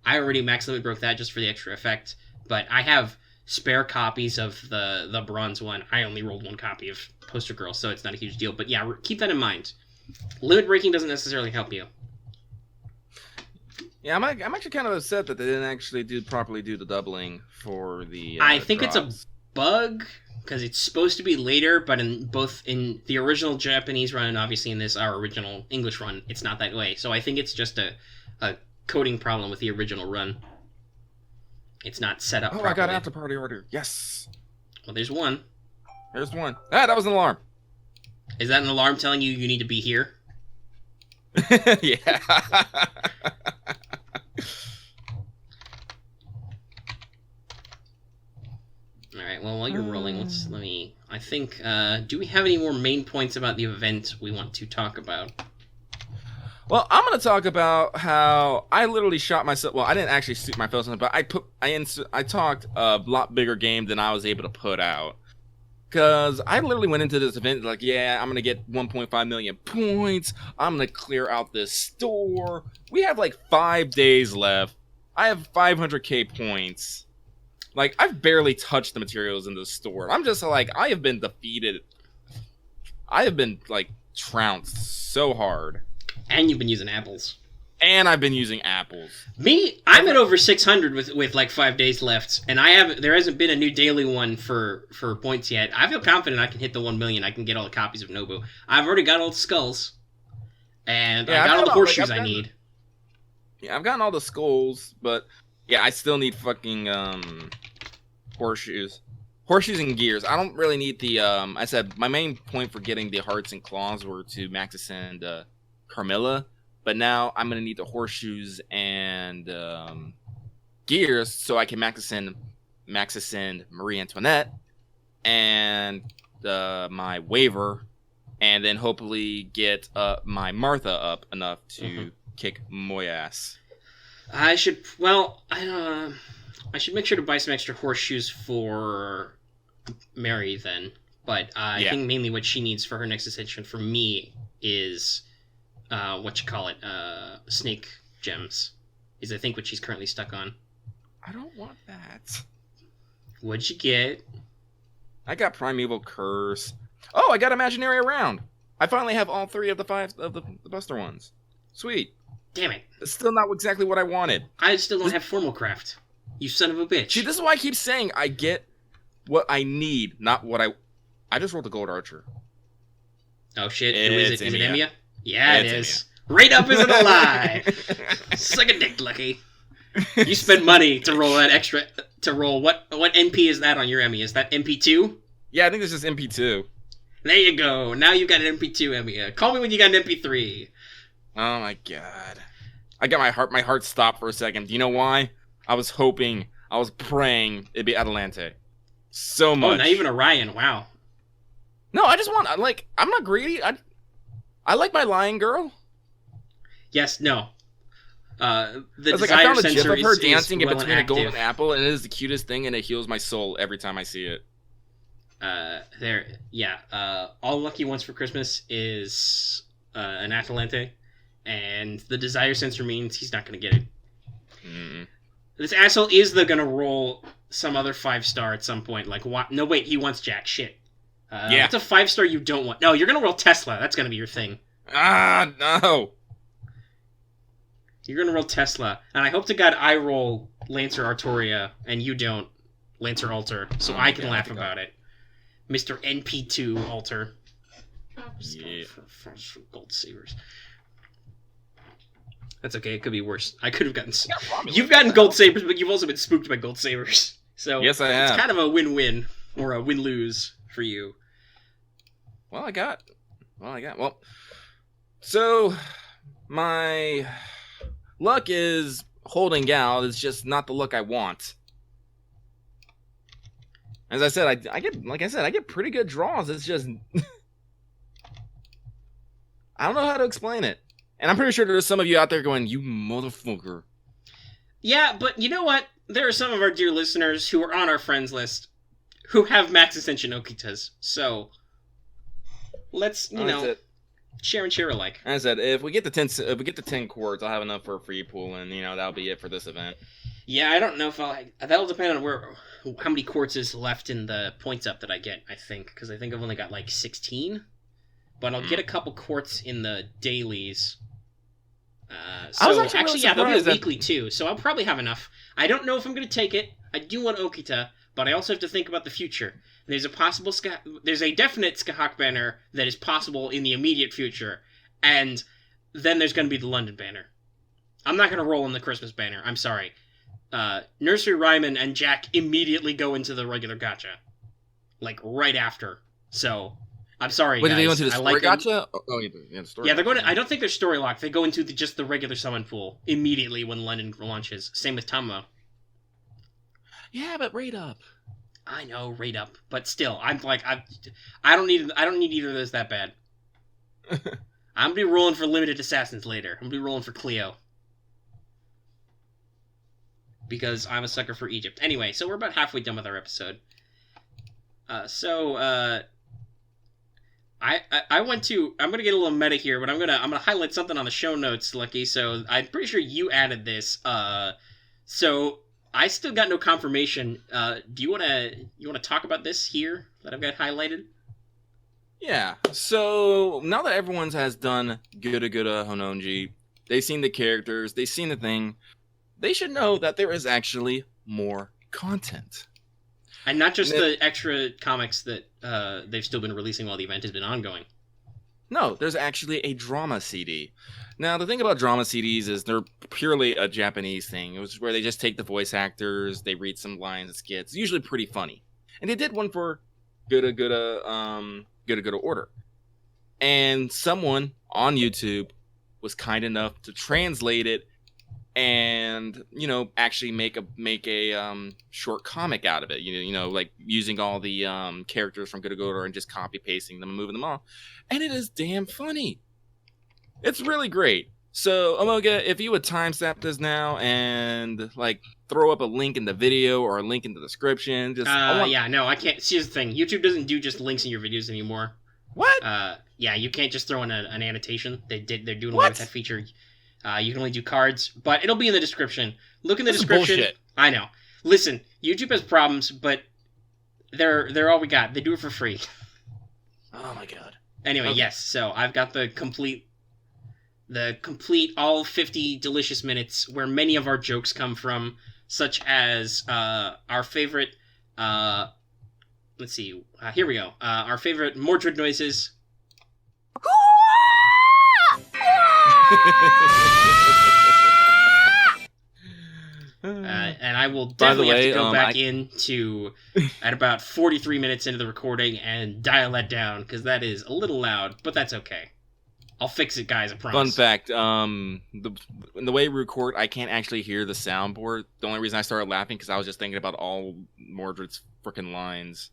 Speaker 2: already max limit broke that just for the extra effect, but I have spare copies of the bronze one. I only rolled one copy of Poster Girl, so it's not a huge deal, but yeah, keep that in mind. Limit breaking doesn't necessarily help you.
Speaker 3: Yeah, I'm actually kind of upset that they didn't actually properly do the doubling for the
Speaker 2: I think
Speaker 3: drops.
Speaker 2: it's a bug, because it's supposed to be later, but in the original Japanese run and obviously in our original English run, it's not that way. So I think it's just a coding problem with the original run. It's not set up properly.
Speaker 3: I got after party order. Yes.
Speaker 2: Well, there's one.
Speaker 3: There's one. Ah, that was an alarm.
Speaker 2: Is that an alarm telling you need to be here?
Speaker 3: Yeah.
Speaker 2: Alright, well, while you're rolling, I think, do we have any more main points about the event we want to talk about?
Speaker 3: Well, I'm going to talk about how I literally shot myself. Well, I didn't actually shoot myself, but I talked a lot bigger game than I was able to put out. Because I literally went into this event like, yeah, I'm going to get 1.5 million points. I'm going to clear out this store. We have like 5 days left. I have 500k points. Like, I've barely touched the materials in the store. I'm just like, I have been defeated. I have been, like, trounced so hard.
Speaker 2: And you've been using apples.
Speaker 3: And I've been using apples.
Speaker 2: Me, I'm at over 600 with like 5 days left, and there hasn't been a new daily one for points yet. I feel confident I can hit the 1 million. I can get all the copies of Nobu. I've already got all the skulls, and I got all the horseshoes I need.
Speaker 3: Yeah, I've gotten all the skulls, but yeah, I still need fucking horseshoes. Horseshoes and gears. I don't really need the I said my main point for getting the hearts and claws were to max ascend Carmilla. But now I'm going to need the horseshoes and gears so I can max ascend Marie Antoinette and my waiver, and then hopefully get my Martha up enough to kick my ass.
Speaker 2: I should make sure to buy some extra horseshoes for Mary then. But I think mainly what she needs for her next ascension for me is... snake gems is I think what she's currently stuck on.
Speaker 3: I don't want that.
Speaker 2: What'd you get?
Speaker 3: I got Primeval Curse. Oh, I got Imaginary Around. I finally have all 3 of the 5 of the Buster ones. Sweet.
Speaker 2: Damn it.
Speaker 3: It's still not exactly what I wanted.
Speaker 2: I still don't have Formal Craft. You son of a bitch.
Speaker 3: See, this is why I keep saying I get what I need, not what I just rolled a Gold Archer.
Speaker 2: Oh shit, who is it? Is it Emiya? Yeah, it is.
Speaker 3: Emiya.
Speaker 2: Right up isn't a lie. Suck a dick, Lucky. You spend money to roll that extra. To roll what MP is that on your Emiya? Is that MP2?
Speaker 3: Yeah, I think this is MP2.
Speaker 2: There you go. Now you've got an MP2 Emiya. Call me when you got an MP3.
Speaker 3: Oh my god. I got my heart stopped for a second. Do you know why? I was praying it'd be Atalante. So much.
Speaker 2: Oh, not even Orion. Wow.
Speaker 3: No, I just want I'm not greedy. I like my Lion Girl.
Speaker 2: Yes, no. The
Speaker 3: I
Speaker 2: desire
Speaker 3: found a gif
Speaker 2: sensor
Speaker 3: of her
Speaker 2: is
Speaker 3: dancing in
Speaker 2: well
Speaker 3: between a
Speaker 2: active.
Speaker 3: golden apple, and it is the cutest thing, and it heals my soul every time I see it.
Speaker 2: All Lucky wants for Christmas is an Atalante, and the desire sensor means he's not going to get it.
Speaker 3: Mm.
Speaker 2: This asshole is gonna roll some other 5-star at some point. Like, what? No, wait, he wants jack shit.
Speaker 3: Yeah.
Speaker 2: What's a 5-star you don't want? No, you're gonna roll Tesla. That's gonna be your thing.
Speaker 3: Ah, no.
Speaker 2: You're gonna roll Tesla, and I hope to God I roll Lancer Artoria, and you don't Lancer Alter, so I can laugh about it. Mr. NP2 Alter.
Speaker 3: Yeah.
Speaker 2: For Gold Sabers. That's okay. It could be worse. I could have gotten. You've gotten Gold Sabers, but you've also been spooked by Gold Sabers. So
Speaker 3: yes, I have.
Speaker 2: It's kind of a win-win or a win-lose for you.
Speaker 3: Well, so my luck is holding out. It's just not the luck I want. As I said, I get pretty good draws. It's just I don't know how to explain it. And I'm pretty sure there's some of you out there going, "You motherfucker."
Speaker 2: Yeah, but you know what? There are some of our dear listeners who are on our friends list who have max ascension Okitas. So let's, share and share alike.
Speaker 3: As I said, if we get the 10 quartz, I'll have enough for a free pool, and that'll be it for this event.
Speaker 2: Yeah, I don't know if that'll depend on how many quartz is left in the points up that I get, I think, because I think I've only got like 16, but I'll get a couple quartz in the dailies. So actually, there'll be a weekly too, so I'll probably have enough. I don't know if I'm going to take it. I do want Okita, but I also have to think about the future. There's a definite Skahawk banner that is possible in the immediate future, and then there's going to be the London banner. I'm not going to roll in the Christmas banner. I'm sorry. Nursery Ryman and Jack immediately go into the regular gacha, like right after. So I'm sorry, guys.
Speaker 3: Did they go into the story gacha? The story.
Speaker 2: Yeah, they're going to. I don't think they're story locked. They go into just the regular summon pool immediately when London launches. Same with Tama.
Speaker 3: Yeah, but rate up.
Speaker 2: I know, rate up, but still, I don't need either of those that bad. I'm gonna be rolling for limited assassins later. I'm gonna be rolling for Cleo. Because I'm a sucker for Egypt. Anyway, so we're about halfway done with our episode. I'm gonna get a little meta here, but I'm gonna highlight something on the show notes, Lucky. So I'm pretty sure you added this. So I still got no confirmation. Do you wanna talk about this here that I've got highlighted?
Speaker 3: Yeah. So now that everyone has done GUDAGUDA Honnouji, they've seen the characters, they've seen the thing. They should know that there is actually more content.
Speaker 2: And not just the extra comics that they've still been releasing while the event has been ongoing.
Speaker 3: No, there's actually a drama CD. Now, the thing about drama CDs is they're purely a Japanese thing. It was where they just take the voice actors, they read some lines and skits, usually pretty funny. And they did one for GUDAGUDA Order. And someone on YouTube was kind enough to translate it and actually make a short comic out of it. Like using all the characters from GUDAGUDA and just copy pasting them and moving them on, and it is damn funny. It's really great. So Omega, if you would timestamp this now and throw up a link in the video or a link in the description,
Speaker 2: I can't. See, here's the thing: YouTube doesn't do just links in your videos anymore.
Speaker 3: What?
Speaker 2: Yeah, you can't just throw in an annotation. They're doing away with that feature. You can only do cards, but it'll be in the description. Look in the description.
Speaker 3: Bullshit.
Speaker 2: I know. Listen, YouTube has problems, but they're all we got. They do it for free.
Speaker 3: Oh my god.
Speaker 2: Anyway, okay. Yes. So I've got the complete all 50 delicious minutes where many of our jokes come from, such as our favorite. Let's see. Here we go. Our favorite Mordred noises. And I will definitely have to go back into at about 43 minutes into the recording and dial that down because that is a little loud, but that's okay. I'll fix it, guys. I promise.
Speaker 3: Fun fact: the way we record, I can't actually hear the soundboard. The only reason I started laughing because I was just thinking about all Mordred's freaking lines.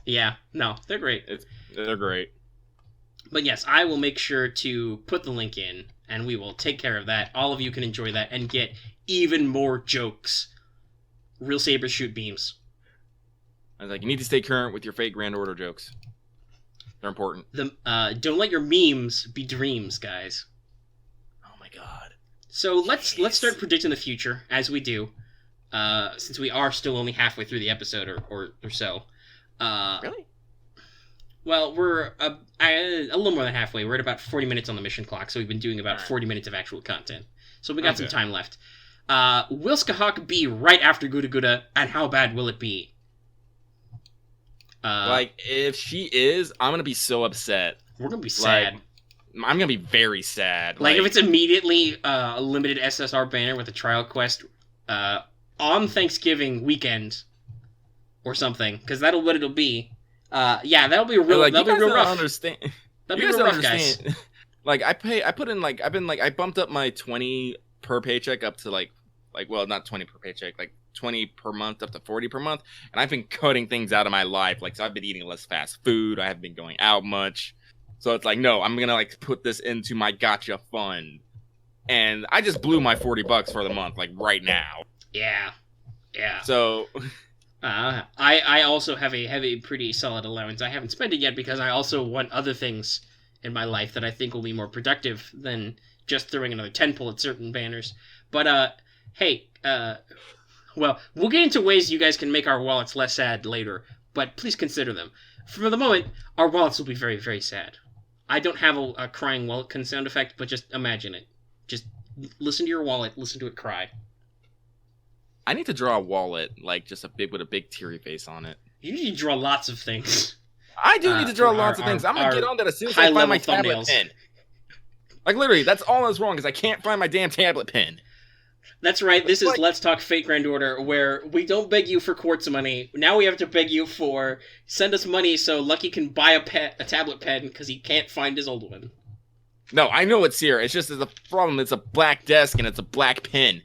Speaker 2: Yeah, no, they're great.
Speaker 3: They're great.
Speaker 2: But yes, I will make sure to put the link in, and we will take care of that. All of you can enjoy that and get even more jokes. Real sabers shoot beams.
Speaker 3: I was like, you need to stay current with your fake Grand Order jokes. They're important.
Speaker 2: Don't let your memes be dreams, guys.
Speaker 3: Oh my god.
Speaker 2: So let's start predicting the future, as we do, since we are still only halfway through the episode or so.
Speaker 3: Really?
Speaker 2: Well, we're a little more than halfway. We're at about 40 minutes on the mission clock, so we've been doing about 40 minutes of actual content. So we got some time left. Will Skahawk be right after Guda Guda, and how bad will it be?
Speaker 3: Like, if she is, I'm gonna be so upset.
Speaker 2: We're gonna be sad.
Speaker 3: Like, I'm gonna be very sad.
Speaker 2: Like if it's immediately a limited SSR banner with a trial quest on Thanksgiving weekend or something, because that'll what it'll be. Yeah, that'll be real.
Speaker 3: Like,
Speaker 2: that'll be real rough.
Speaker 3: Understand.
Speaker 2: That'll be real rough, guys.
Speaker 3: Like I bumped up my 20 per paycheck up to like well, not 20 per paycheck, like 20 per month up to 40 per month, and I've been cutting things out of my life. Like, so I've been eating less fast food. I haven't been going out much. So it's like, no, I'm gonna like put this into my Gacha fund, and I just blew my $40 for the month, like right now.
Speaker 2: Yeah.
Speaker 3: So,
Speaker 2: I also have a pretty solid allowance. I haven't spent it yet because I also want other things in my life that I think will be more productive than just throwing another 10 pull at certain banners. But hey, well, we'll get into ways you guys can make our wallets less sad later, but please consider them. For the moment, our wallets will be very, very sad. I don't have a crying wallet sound effect, but just imagine it. Just listen to your wallet, listen to it cry.
Speaker 3: I need to draw a wallet, like just with a big teary face on it.
Speaker 2: You need to draw lots of things.
Speaker 3: I do need to draw lots of things. I'm gonna get on that as soon as I find my tablet pen. Like, literally, that's all that's wrong, is I can't find my damn tablet pen.
Speaker 2: That's right, this is Let's Talk Fate Grand Order, where we don't beg you for quartz money. Now we have to beg you for send us money so Lucky can buy a tablet pen because he can't find his old one.
Speaker 3: No, I know it's here. It's just the problem. It's a black desk and it's a black pen.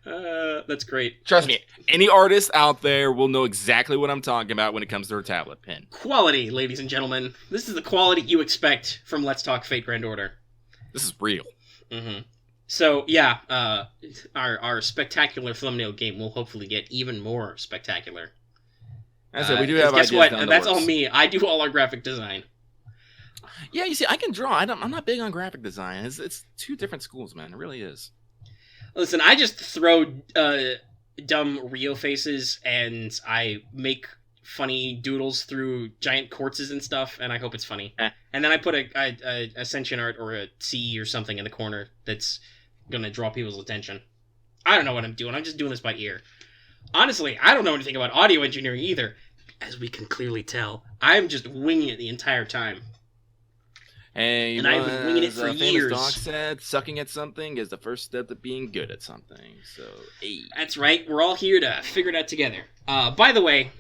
Speaker 2: That's great.
Speaker 3: Trust me, any artist out there will know exactly what I'm talking about when it comes to her tablet pen.
Speaker 2: Quality, ladies and gentlemen. This is the quality you expect from Let's Talk Fate Grand Order.
Speaker 3: This is real.
Speaker 2: Mm-hmm. So, yeah, our spectacular thumbnail game will hopefully get even more spectacular.
Speaker 3: I said, we do have
Speaker 2: guess
Speaker 3: ideas.
Speaker 2: What? That's all me. I do all our graphic design.
Speaker 3: Yeah, you see, I can draw. I'm not big on graphic design. It's two different schools, man. It really is.
Speaker 2: Listen, I just throw dumb Rio faces, and I make funny doodles through giant quartzes and stuff, and I hope it's funny. And then I put a Ascension art or a CE or something in the corner that's gonna draw people's attention. I don't know what I'm doing. I'm just doing this by ear. Honestly, I don't know anything about audio engineering either. As we can clearly tell, I'm just winging it the entire time.
Speaker 3: Hey,
Speaker 2: and I've been winging it for years.
Speaker 3: Dog said, sucking at something is the first step to being good at something. So, hey.
Speaker 2: That's right. We're all here to figure it out together. By the way,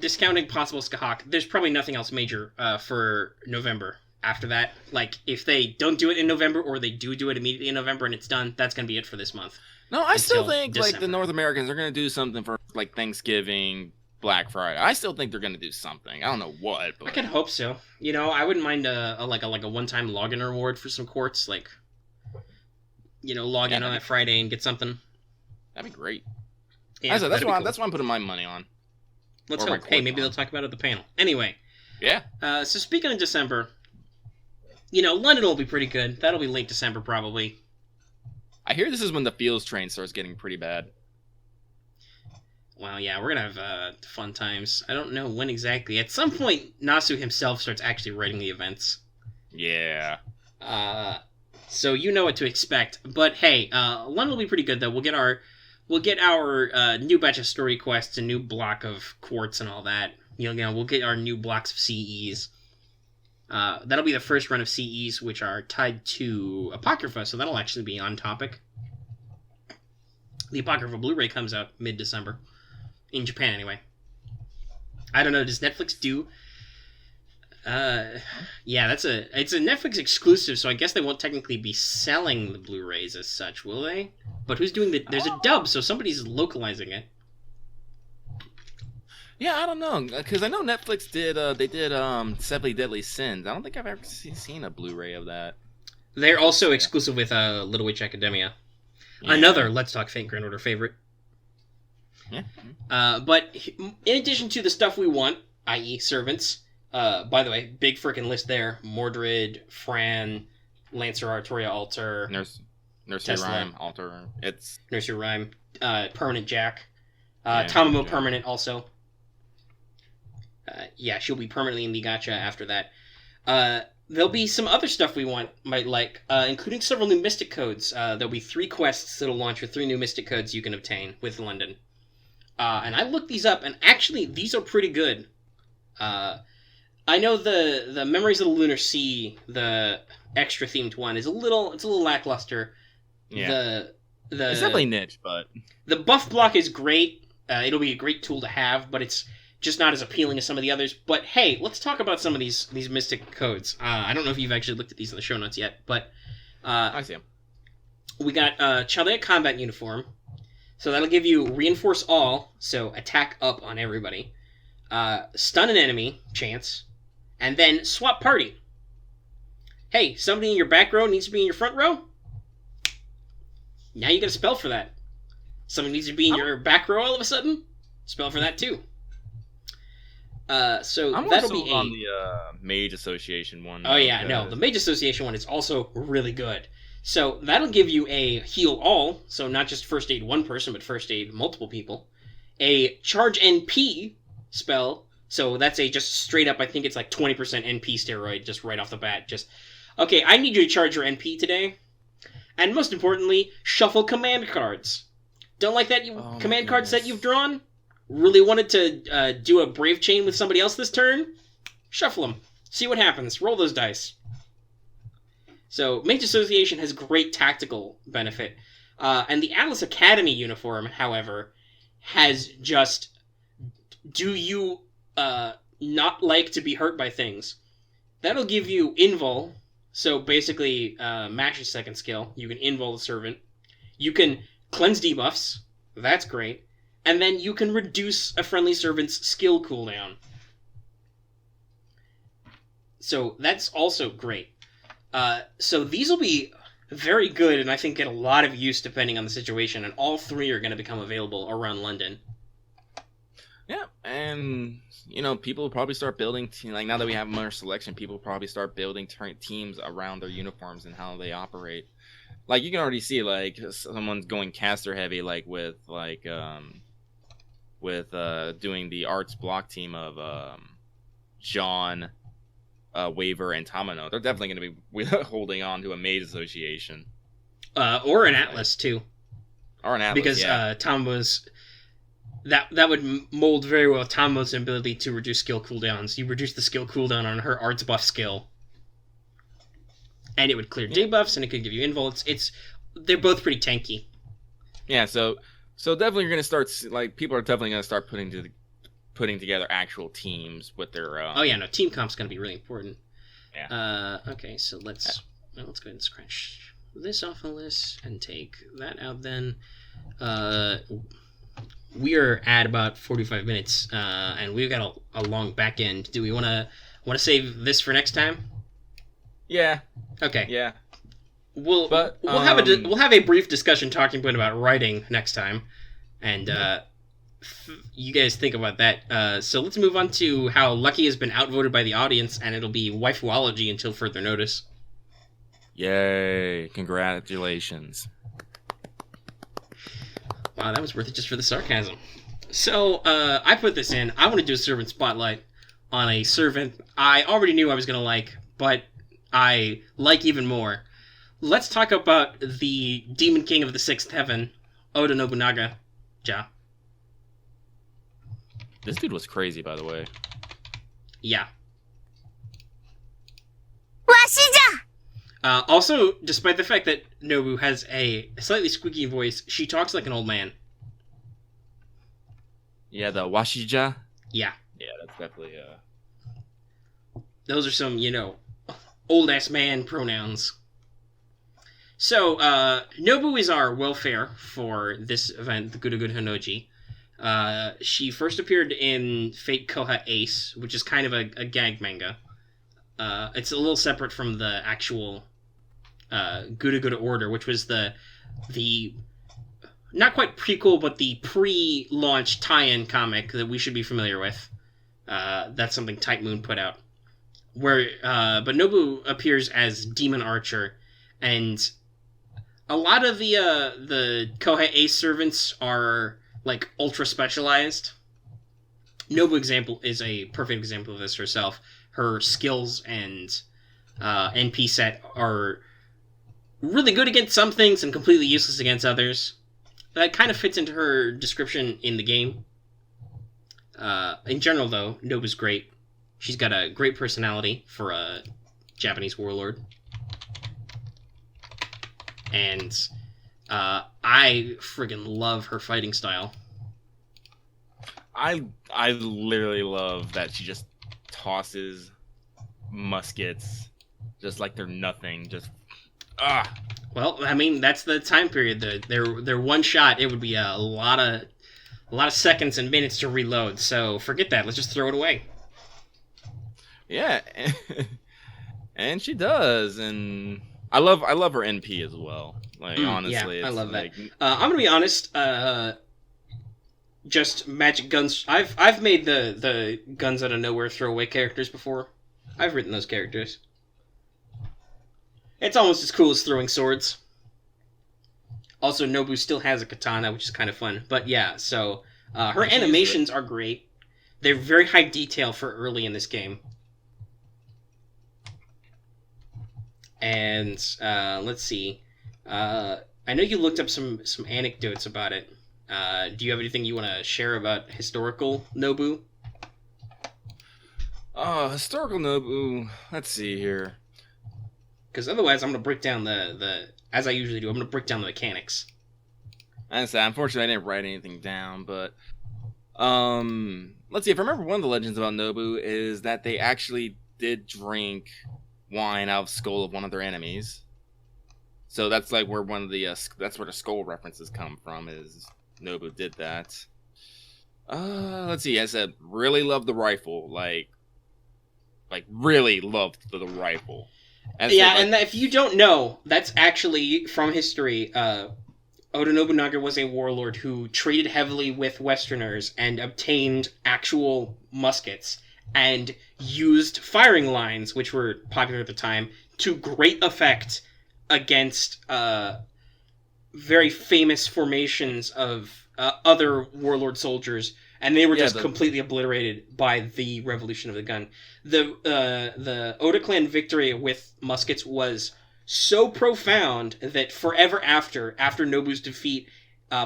Speaker 2: discounting possible Skahawk, there's probably nothing else major for November after that. Like, if they don't do it in November, or they do it immediately in November and it's done, that's going to be it for this month.
Speaker 3: No, I still think,
Speaker 2: December.
Speaker 3: like, the North Americans are going to do something for, like, Thanksgiving, Black Friday. I still think they're going to do something. I don't know what, but...
Speaker 2: I could hope so. You know, I wouldn't mind a one-time login reward for some quartz, like, you know, log in on that Friday and get something.
Speaker 3: That'd be great.
Speaker 2: Yeah,
Speaker 3: that's why I'm putting my money on.
Speaker 2: Let's hope. Hey, maybe they'll talk about it at the panel. Anyway.
Speaker 3: Yeah.
Speaker 2: So speaking of December, you know, London will be pretty good. That'll be late December, probably.
Speaker 3: I hear this is when the Fields train starts getting pretty bad.
Speaker 2: Well, yeah, we're going to have fun times. I don't know when exactly. At some point, Nasu himself starts actually writing the events.
Speaker 3: Yeah.
Speaker 2: So you know what to expect. But hey, London will be pretty good, though. We'll get our new batch of story quests, a new block of quartz and all that. You know, we'll get our new blocks of CEs. That'll be the first run of CEs, which are tied to Apocrypha, so that'll actually be on topic. The Apocrypha Blu-ray comes out mid-December. In Japan, anyway. I don't know, does Netflix do... yeah, it's a Netflix exclusive, so I guess they won't technically be selling the Blu-rays as such, will they? But who's doing the... There's a dub, so somebody's localizing it.
Speaker 3: Yeah, I don't know, because I know Netflix did, they did, Seven Deadly Sins. I don't think I've ever seen a Blu-ray of that.
Speaker 2: They're also exclusive with, Little Witch Academia. Yeah. Another Let's Talk Fate Grand Order favorite.
Speaker 3: Yeah.
Speaker 2: But in addition to the stuff we want, i.e. servants, by the way, big frickin' list there. Mordred, Fran, Lancer Artoria Alter,
Speaker 3: Nursery Rhyme, Alter. It's
Speaker 2: Nursery Rhyme, Permanent Jack, Tamamo Permanent also. Yeah, she'll be permanently in the gacha after that. there'll be some other stuff we might like, including several new Mystic codes. There'll be 3 quests that'll launch with 3 new Mystic codes you can obtain with London. And I looked these up, and actually, these are pretty good. I know the Memories of the Lunar Sea, the extra themed one, it's a little lackluster.
Speaker 3: Yeah. It's definitely niche, but
Speaker 2: the buff block is great. It'll be a great tool to have, but it's just not as appealing as some of the others. But hey, let's talk about some of these Mystic codes. I don't know if you've actually looked at these in the show notes yet, but
Speaker 3: I see them.
Speaker 2: We got Chaldea Combat Uniform. So that'll give you Reinforce All, so attack up on everybody. Stun an enemy, chance. And then Swap Party. Hey, somebody in your back row needs to be in your front row? Now you get a spell for that. Somebody needs to be in your back row all of a sudden? Spell for that too. So
Speaker 3: I'm
Speaker 2: that'll
Speaker 3: also
Speaker 2: be
Speaker 3: on the Mage Association one.
Speaker 2: Oh yeah, no, the Mage Association one is also really good. So that'll give you a heal all, so not just first aid one person, but first aid multiple people. A charge NP spell, so that's a just straight up, I think it's like 20% NP steroid just right off the bat. Just, okay, I need you to charge your NP today. And most importantly, shuffle command cards. Don't like that command card set you've drawn? Really wanted to do a Brave Chain with somebody else this turn? Shuffle them. See what happens. Roll those dice. So, Mage Association has great tactical benefit. And the Atlas Academy uniform, however, has just... Do you not like to be hurt by things? That'll give you Invul. So, basically, Mash's second skill. You can Invul the Servant. You can cleanse debuffs. That's great. And then you can reduce a friendly servant's skill cooldown. So, that's also great. So these will be very good, and I think get a lot of use depending on the situation, and all 3 are going to become available around London.
Speaker 3: Yeah, and, people will probably start building, now that we have more selection, people will probably start building teams around their uniforms and how they operate. Like, you can already see, like, someone's going caster heavy, like, with doing the arts block team of, John... Waver and Tamino. They're definitely going to be holding on to a Mage Association.
Speaker 2: Or an Atlas, too.
Speaker 3: Or an Atlas,
Speaker 2: because Tamino's... That would mold very well Tamino's ability to reduce skill cooldowns. You reduce the skill cooldown on her arts buff skill. And it would clear debuffs, and it could give you invul. They're both pretty tanky.
Speaker 3: Yeah, so definitely you're going to start... Like, people are definitely going to start putting together actual teams with their
Speaker 2: oh yeah, no, team comp's gonna be really important.
Speaker 3: Yeah.
Speaker 2: Okay, so let's go ahead and scratch this off the list and take that out then. We are at about 45 minutes, and we've got a long back end. Do we wanna save this for next time?
Speaker 3: Yeah.
Speaker 2: Okay.
Speaker 3: Yeah.
Speaker 2: We'll have a brief discussion talking about writing next time, and you guys think about that. So let's move on to how Lucky has been outvoted by the audience, and it'll be waifuology until further notice.
Speaker 3: Yay! Congratulations.
Speaker 2: Wow, that was worth it just for the sarcasm. So, I put this in. I want to do a servant spotlight on a servant I already knew I was going to like, but I like even more. Let's talk about the Demon King of the Sixth Heaven, Oda Nobunaga. Ja.
Speaker 3: This dude was crazy, by the way.
Speaker 2: Yeah. Also, despite the fact that Nobu has a slightly squeaky voice, she talks like an old man.
Speaker 3: Yeah, the Washija?
Speaker 2: Yeah.
Speaker 3: Yeah, that's definitely,
Speaker 2: Those are some, old-ass man pronouns. So, Nobu is our welfare for this event, the GUDAGUDA Honnouji. She first appeared in Fate Koha Ace, which is kind of a gag manga. It's a little separate from the actual GUDAGUDA Order, which was the not quite prequel, but the pre-launch tie-in comic that we should be familiar with. That's something Type Moon put out. But Nobu appears as Demon Archer, and a lot of the Koha Ace servants are like ultra specialized. Nobu is a perfect example of this herself. Her skills and NP set are really good against some things and completely useless against others. That kind of fits into her description in the game. In general, though, Nobu's great. She's got a great personality for a Japanese warlord. And I friggin' love her fighting style.
Speaker 3: I literally love that she just tosses muskets just like they're nothing. Just
Speaker 2: Well, I mean, that's the time period. They're one shot. It would be a lot of seconds and minutes to reload. So forget that. Let's just throw it away.
Speaker 3: Yeah, and she does, and I love her NP as well. Like honestly,
Speaker 2: yeah, I love
Speaker 3: like,
Speaker 2: that. I'm gonna be honest. Just magic guns. I've made the guns out of nowhere throwaway characters before. I've written those characters. It's almost as cool as throwing swords. Also, Nobu still has a katana, which is kind of fun. But yeah, so her animations are great. They're very high detail for early in this game. And let's see. I know you looked up some anecdotes about it. Do you have anything you want to share about historical Nobu?
Speaker 3: Historical Nobu. Let's see here.
Speaker 2: Because otherwise, I'm going to break down the as I usually do. I'm going to break down the mechanics.
Speaker 3: I said, unfortunately, I didn't write anything down, but let's see. If I remember, one of the legends about Nobu is that they actually did drink wine out of the skull of one of their enemies. So that's like where one of the that's where the skull references come from. Is Nobu did that. Let's see. I said really loved the rifle, like really loved the rifle.
Speaker 2: Yeah, and if you don't know, that's actually from history. Oda Nobunaga was a warlord who traded heavily with Westerners and obtained actual muskets and used firing lines, which were popular at the time, to great effect against very famous formations of other warlord soldiers, and they were just completely obliterated by the revolution of the gun. The Oda clan victory with muskets was so profound that forever after Nobu's defeat,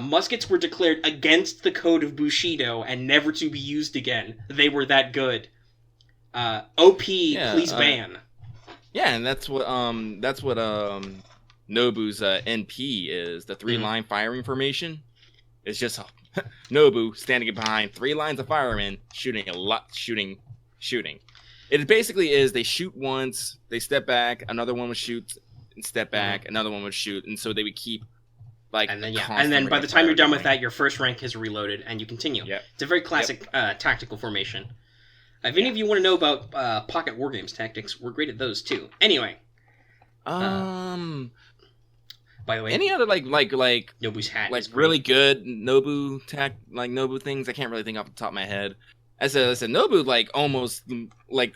Speaker 2: muskets were declared against the code of Bushido and never to be used again. They were that good. Please ban.
Speaker 3: Yeah, and that's what Nobu's NP is, the 3-line firing formation. It's just Nobu standing behind 3 lines of firemen, shooting. It basically is they shoot once, they step back, another one would shoot and step back, another one would shoot, and so they would keep and
Speaker 2: then by the time you're done with that, your first rank is reloaded and you continue.
Speaker 3: Yep.
Speaker 2: It's a very classic tactical formation. If any of you want to know about Pocket Wargames tactics, we're great at those too. Anyway. By the way,
Speaker 3: any other like
Speaker 2: Nobu's hat,
Speaker 3: like really good Nobu things? I can't really think off the top of my head. I said Nobu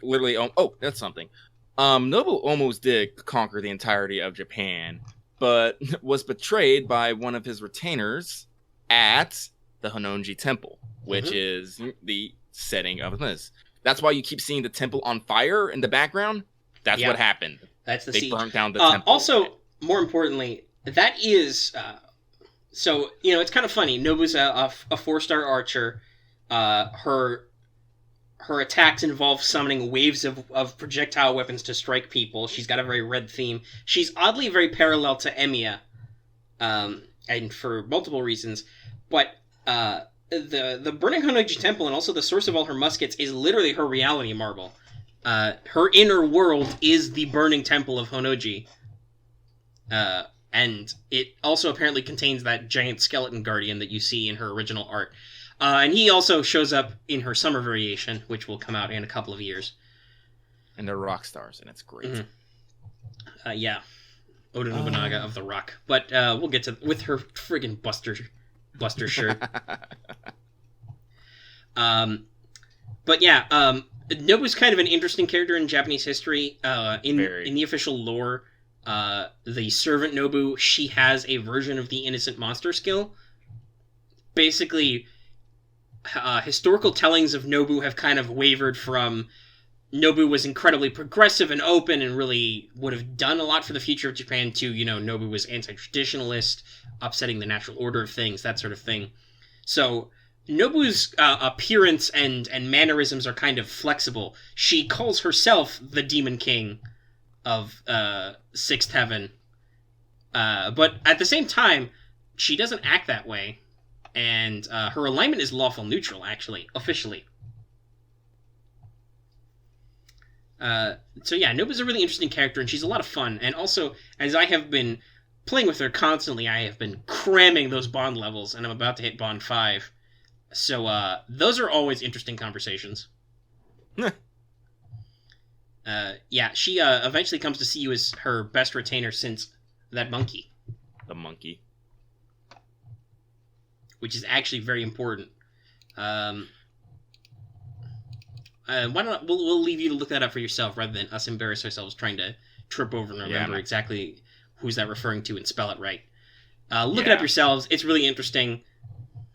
Speaker 3: literally. Oh, that's something. Nobu almost did conquer the entirety of Japan, but was betrayed by one of his retainers at the Honnouji Temple, which is the setting of this. That's why you keep seeing the temple on fire in the background. That's what happened.
Speaker 2: That's the
Speaker 3: siege. They burnt down the temple.
Speaker 2: Also, more importantly, that is so it's kind of funny. Nobu's a 4-star archer. Her attacks involve summoning waves of projectile weapons to strike people. She's got a very red theme. She's oddly very parallel to Emiya, and for multiple reasons. But the Burning Honnouji Temple and also the source of all her muskets is literally her reality marble. Her inner world is the Burning Temple of Honnouji. And it also apparently contains that giant skeleton guardian that you see in her original art. And he also shows up in her summer variation, which will come out in a couple of years.
Speaker 3: And they're rock stars, and it's great.
Speaker 2: Yeah. Oda Nobunaga of the Rock. But we'll get to with her friggin' Buster shirt. But yeah, Nobu's kind of an interesting character in Japanese history. In the official lore, the servant Nobu, she has a version of the innocent monster skill. Basically, historical tellings of Nobu have kind of wavered from Nobu was incredibly progressive and open and really would have done a lot for the future of Japan too. Nobu was anti-traditionalist, upsetting the natural order of things, that sort of thing. So Nobu's appearance and mannerisms are kind of flexible. She calls herself the Demon King of Sixth Heaven. But at the same time, she doesn't act that way. And her alignment is lawful neutral, actually, officially. So yeah, Nobu's a really interesting character, and she's a lot of fun. And also, as I have been playing with her constantly, I have been cramming those bond levels, and I'm about to hit bond 5. So those are always interesting conversations. Yeah, she eventually comes to see you as her best retainer since that monkey.
Speaker 3: The monkey.
Speaker 2: Which is actually very important. Why don't we'll leave you to look that up for yourself rather than us embarrass ourselves trying to trip over and remember exactly who's that referring to and spell it right. Look it up yourselves. It's really interesting.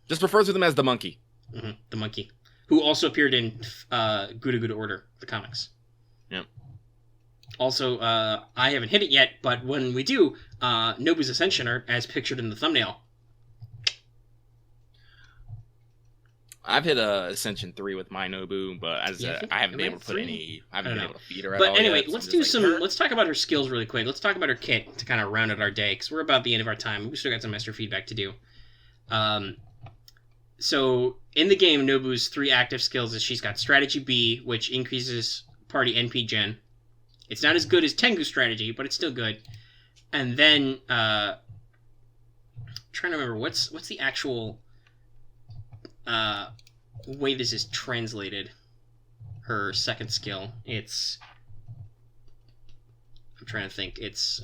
Speaker 3: Just refer to them as the monkey.
Speaker 2: Mm-hmm, the monkey. Who also appeared in GUDAGUDA Order, the comics.
Speaker 3: Yep.
Speaker 2: Also, I haven't hit it yet, but when we do, Nobu's Ascension art, as pictured in the thumbnail.
Speaker 3: I've hit Ascension 3 with my Nobu, but as I haven't been able to put any. I haven't been able to feed her at all.
Speaker 2: But anyway,
Speaker 3: yet,
Speaker 2: so let's talk about her skills really quick. Let's talk about her kit to kind of round out our day, because we're about the end of our time. We still got some extra feedback to do. So in the game, Nobu's 3 active skills is she's got Strategy B, which increases party NP gen. It's not as good as Tengu Strategy, but it's still good. And then trying to remember what's the actual way this is translated. Her second skill. I'm trying to think. It's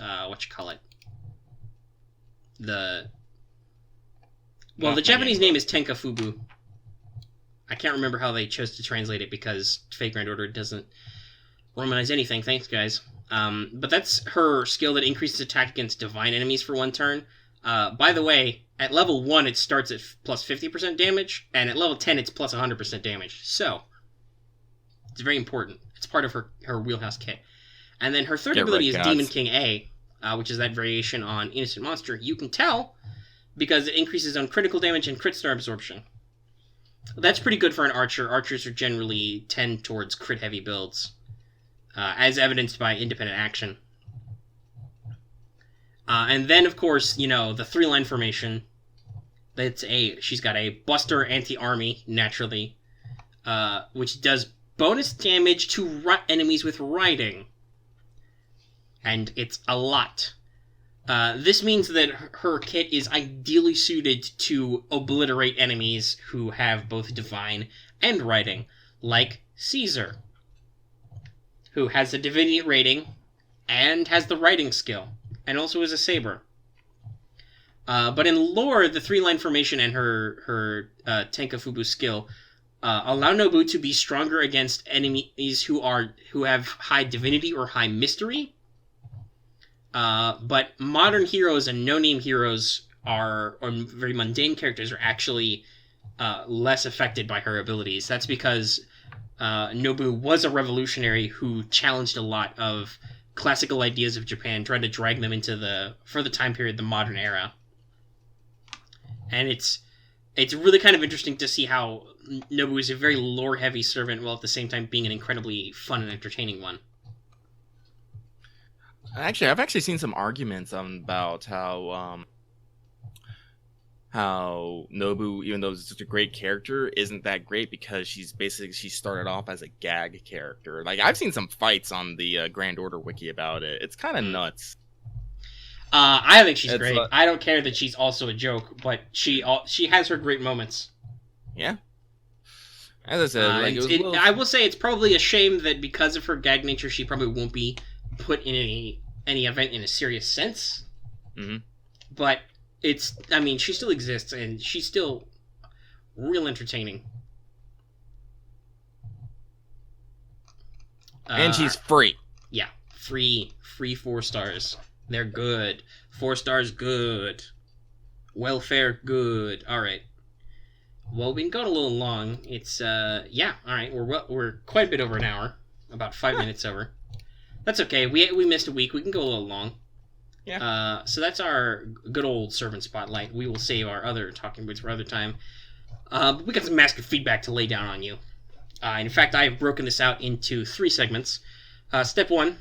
Speaker 2: the Japanese name is Tenkafubu. I can't remember how they chose to translate it because Fate Grand Order doesn't Romanize anything. Thanks, guys. But that's her skill that increases attack against divine enemies for 1 turn. By the way, at level 1 it starts at plus 50% damage, and at level 10 it's plus 100% damage. So, it's very important. It's part of her wheelhouse kit. And then her third ability is Demon King A, which is that variation on Innocent Monster. You can tell because it increases on critical damage and crit star absorption. That's pretty good for an archer. Archers are generally tend towards crit-heavy builds, as evidenced by independent action. And then, of course, the 3-line formation. She's got a Buster Anti-Army, naturally, which does bonus damage to enemies with riding. And it's a lot. This means that her kit is ideally suited to obliterate enemies who have both divine and riding, like Caesar, who has a divinity rating and has the riding skill, and also is a saber. But in lore, the 3-line formation and her Tenkafubu skill allow Nobu to be stronger against enemies who have high divinity or high mystery. But modern heroes and no-name heroes or very mundane characters are actually less affected by her abilities. That's because Nobu was a revolutionary who challenged a lot of classical ideas of Japan, tried to drag them into for the time period, the modern era. And it's really kind of interesting to see how Nobu is a very lore-heavy servant while at the same time being an incredibly fun and entertaining one.
Speaker 3: Actually, I've actually seen some arguments about how Nobu, even though it's such a great character, isn't that great because she started off as a gag character. Like, I've seen some fights on the Grand Order wiki about it. It's kind of nuts.
Speaker 2: I think she's great. I don't care that she's also a joke, but she has her great moments.
Speaker 3: Yeah. As I said,
Speaker 2: I will say it's probably a shame that because of her gag nature, she probably won't be put in any event in a serious sense.
Speaker 3: Mm-hmm.
Speaker 2: But she still exists, and she's still real entertaining.
Speaker 3: And she's free.
Speaker 2: Yeah, free 4 stars. They're good. 4 stars, good. Welfare, good. All right. Well, we've been going a little long. It's all right. We're quite a bit over an hour. about 5 minutes over. That's okay. We missed a week. We can go a little long.
Speaker 3: Yeah.
Speaker 2: So that's our good old servant spotlight. We will save our other talking points for other time. But we got some massive feedback to lay down on you. In fact, I have broken this out into 3 segments. Step 1,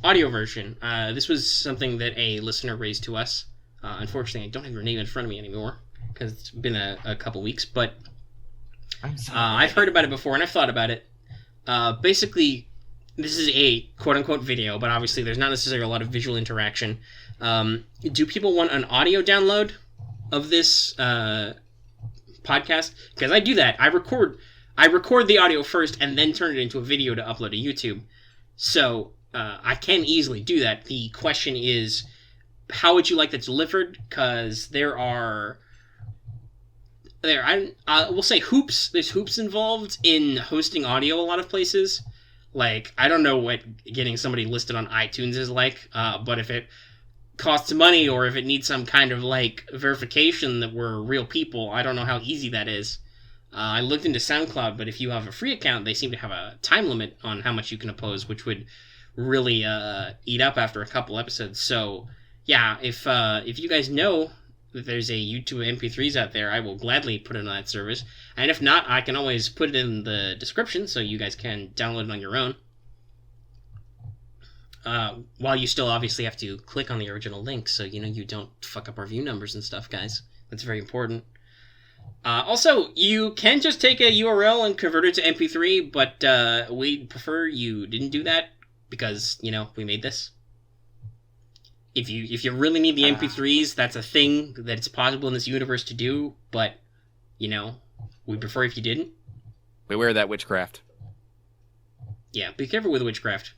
Speaker 2: audio version. This was something that a listener raised to us. Unfortunately, I don't have her name in front of me anymore because it's been a couple weeks. But
Speaker 3: I'm sorry.
Speaker 2: I've heard about it before and I've thought about it. Basically, this is a quote-unquote video, but obviously there's not necessarily a lot of visual interaction. Do people want an audio download of this podcast? Because I do that. I record the audio first and then turn it into a video to upload to YouTube. So I can easily do that. The question is, how would you like that delivered? Because we'll say hoops. There's hoops involved in hosting audio a lot of places. Like, I don't know what getting somebody listed on iTunes is like, but if it costs money or if it needs some kind of, like, verification that we're real people, I don't know how easy that is. I looked into SoundCloud, but if you have a free account, they seem to have a time limit on how much you can upload, which would really eat up after a couple episodes. So, yeah, if you guys know that there's a YouTube MP3s out there, I will gladly put it on that service. And if not, I can always put it in the description so you guys can download it on your own. While you still obviously have to click on the original link so you don't fuck up our view numbers and stuff, guys. That's very important. Also, you can just take a URL and convert it to MP3, but we'd prefer you didn't do that because, we made this. If you really need the MP3s, that's a thing that it's possible in this universe to do, but, we'd prefer if you didn't.
Speaker 3: Beware that witchcraft.
Speaker 2: Yeah, be careful with witchcraft.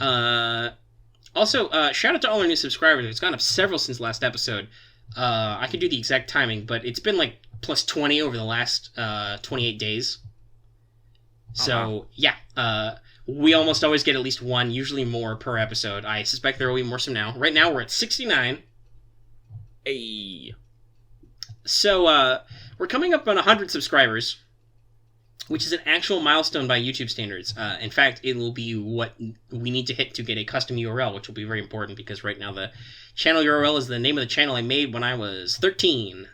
Speaker 2: Also, shout out to all our new subscribers. It's gone up several since last episode. I could do the exact timing, but it's been like plus 20 over the last 28 days. So, yeah, we almost always get at least one, usually more per episode. I suspect there will be more some now. Right now, we're at 69.
Speaker 3: Hey.
Speaker 2: So, we're coming up on 100 subscribers, which is an actual milestone by YouTube standards. In fact, it will be what we need to hit to get a custom URL, which will be very important because right now the channel URL is the name of the channel I made when I was 13.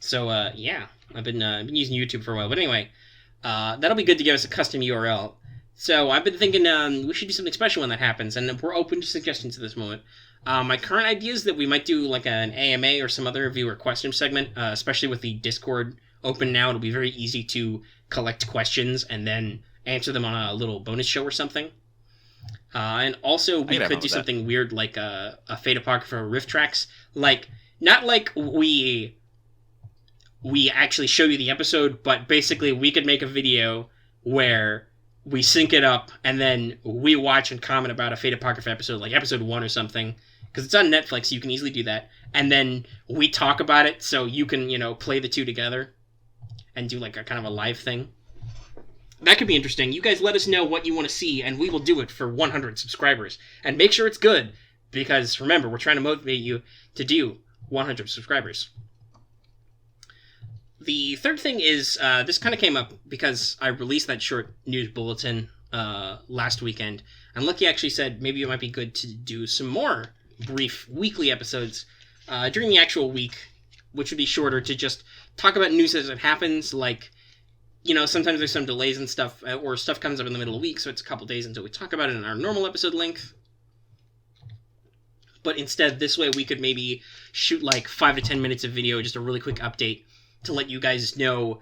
Speaker 2: So, yeah, I've been using YouTube for a while. But anyway, that'll be good to give us a custom URL. So I've been thinking we should do something special when that happens, and we're open to suggestions at this moment. My current idea is that we might do like an AMA or some other viewer question segment, especially with the Discord open now. It'll be very easy to collect questions and then answer them on a little bonus show or something. And also, we could do something weird like a Fate Apocrypha riff tracks. Like, not like we actually show you the episode, but basically we could make a video where we sync it up and then we watch and comment about a Fate Apocrypha episode, like episode 1 or something. Because it's on Netflix, so you can easily do that. And then we talk about it, so you can, play the two together and do like a kind of a live thing. That could be interesting. You guys let us know what you want to see, and we will do it for 100 subscribers. And make sure it's good, because remember, we're trying to motivate you to do 100 subscribers. The third thing is, this kind of came up because I released that short news bulletin last weekend, and Lucky actually said maybe it might be good to do some more brief weekly episodes during the actual week, which would be shorter, to just talk about news as it happens. Like, sometimes there's some delays and stuff, or stuff comes up in the middle of the week, so it's a couple days until we talk about it in our normal episode length. But instead, this way we could maybe shoot like 5 to 10 minutes of video, just a really quick update to let you guys know,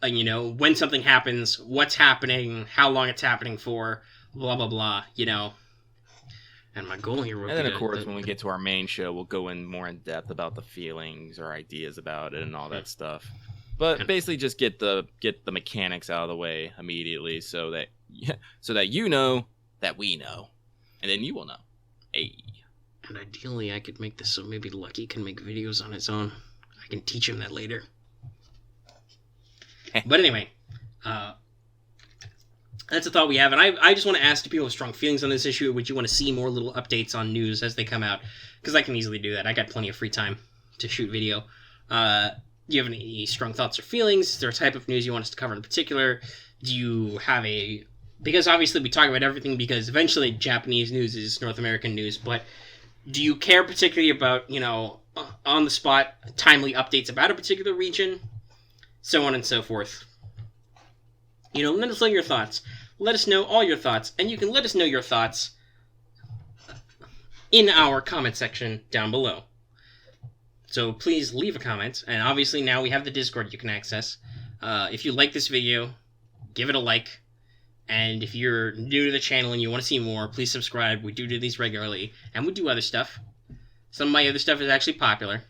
Speaker 2: when something happens, what's happening, how long it's happening for, blah, blah, blah, And my goal here would be...
Speaker 3: And then, of course, when we get to our main show, we'll go in more in depth about the feelings or ideas about it and all that stuff. But basically just get the mechanics out of the way immediately so that you know that we know. And then you will know. Hey.
Speaker 2: And ideally, I could make this so maybe Lucky can make videos on his own. I can teach him that later. But anyway, that's a thought we have. And I just want to ask, do people have strong feelings on this issue? Or would you want to see more little updates on news as they come out? Because I can easily do that. I got plenty of free time to shoot video. Do you have any strong thoughts or feelings? Is there a type of news you want us to cover in particular? Do you have a... Because obviously we talk about everything because eventually Japanese news is North American news, but do you care particularly about, on-the-spot, timely updates about a particular region? So on and so forth. Let us know your thoughts. Let us know all your thoughts, and you can let us know your thoughts in our comment section down below. So please leave a comment, and obviously now we have the Discord you can access. If you like this video, give it a like, and if you're new to the channel and you want to see more, please subscribe. We do these regularly, and we do other stuff. Some of my other stuff is actually popular.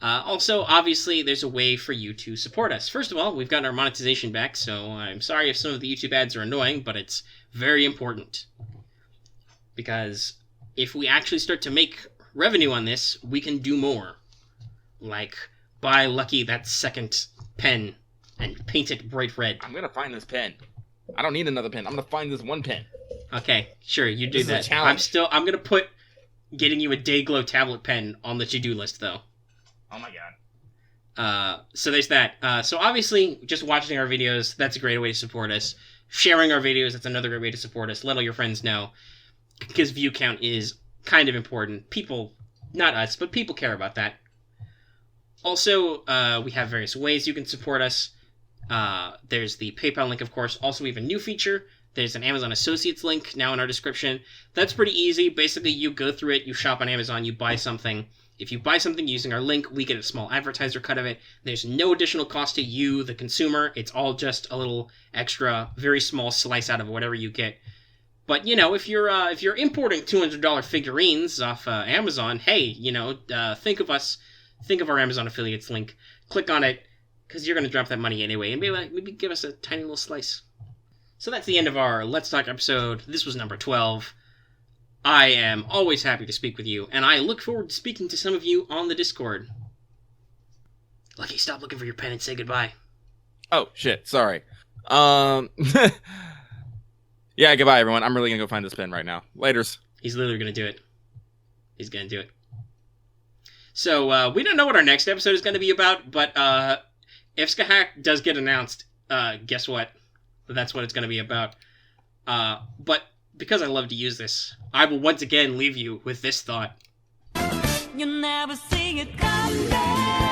Speaker 2: Also, obviously, there's a way for you to support us. First of all, we've gotten our monetization back, so I'm sorry if some of the YouTube ads are annoying, but it's very important. Because if we actually start to make revenue on this, we can do more. Like, buy Lucky that second pen and paint it bright red.
Speaker 3: I'm gonna find this pen. I don't need another pen. I'm gonna find this one pen.
Speaker 2: Okay, sure, you do that.
Speaker 3: Is a challenge.
Speaker 2: I'm gonna put getting you a Dayglow tablet pen on the to-do list, though.
Speaker 3: Oh my god.
Speaker 2: So there's that. So obviously, just watching our videos, that's a great way to support us. Sharing our videos, that's another great way to support us. Let all your friends know. Because view count is kind of important. People, not us, but people care about that. Also, we have various ways you can support us. There's the PayPal link, of course. Also, we have a new feature. There's an Amazon Associates link now in our description. That's pretty easy. Basically, you go through it, you shop on Amazon, you buy something. If you buy something using our link, we get a small advertiser cut of it. There's no additional cost to you, the consumer. It's all just a little extra, very small slice out of whatever you get. But, if you're importing $200 figurines off Amazon, hey, think of us. Think of our Amazon affiliates link. Click on it, because you're going to drop that money anyway, and maybe give us a tiny little slice. So that's the end of our Let's Talk episode. This was number 12. I am always happy to speak with you, and I look forward to speaking to some of you on the Discord. Lucky, stop looking for your pen and say goodbye.
Speaker 3: Oh, shit. Sorry. Yeah, goodbye, everyone. I'm really gonna go find this pen right now. Laters.
Speaker 2: He's literally gonna do it. He's gonna do it. So, we don't know what our next episode is gonna be about, but, if Skahack does get announced, guess what? That's what it's gonna be about. But because I love to use this, I will once again leave you with this thought.
Speaker 1: You never see it coming.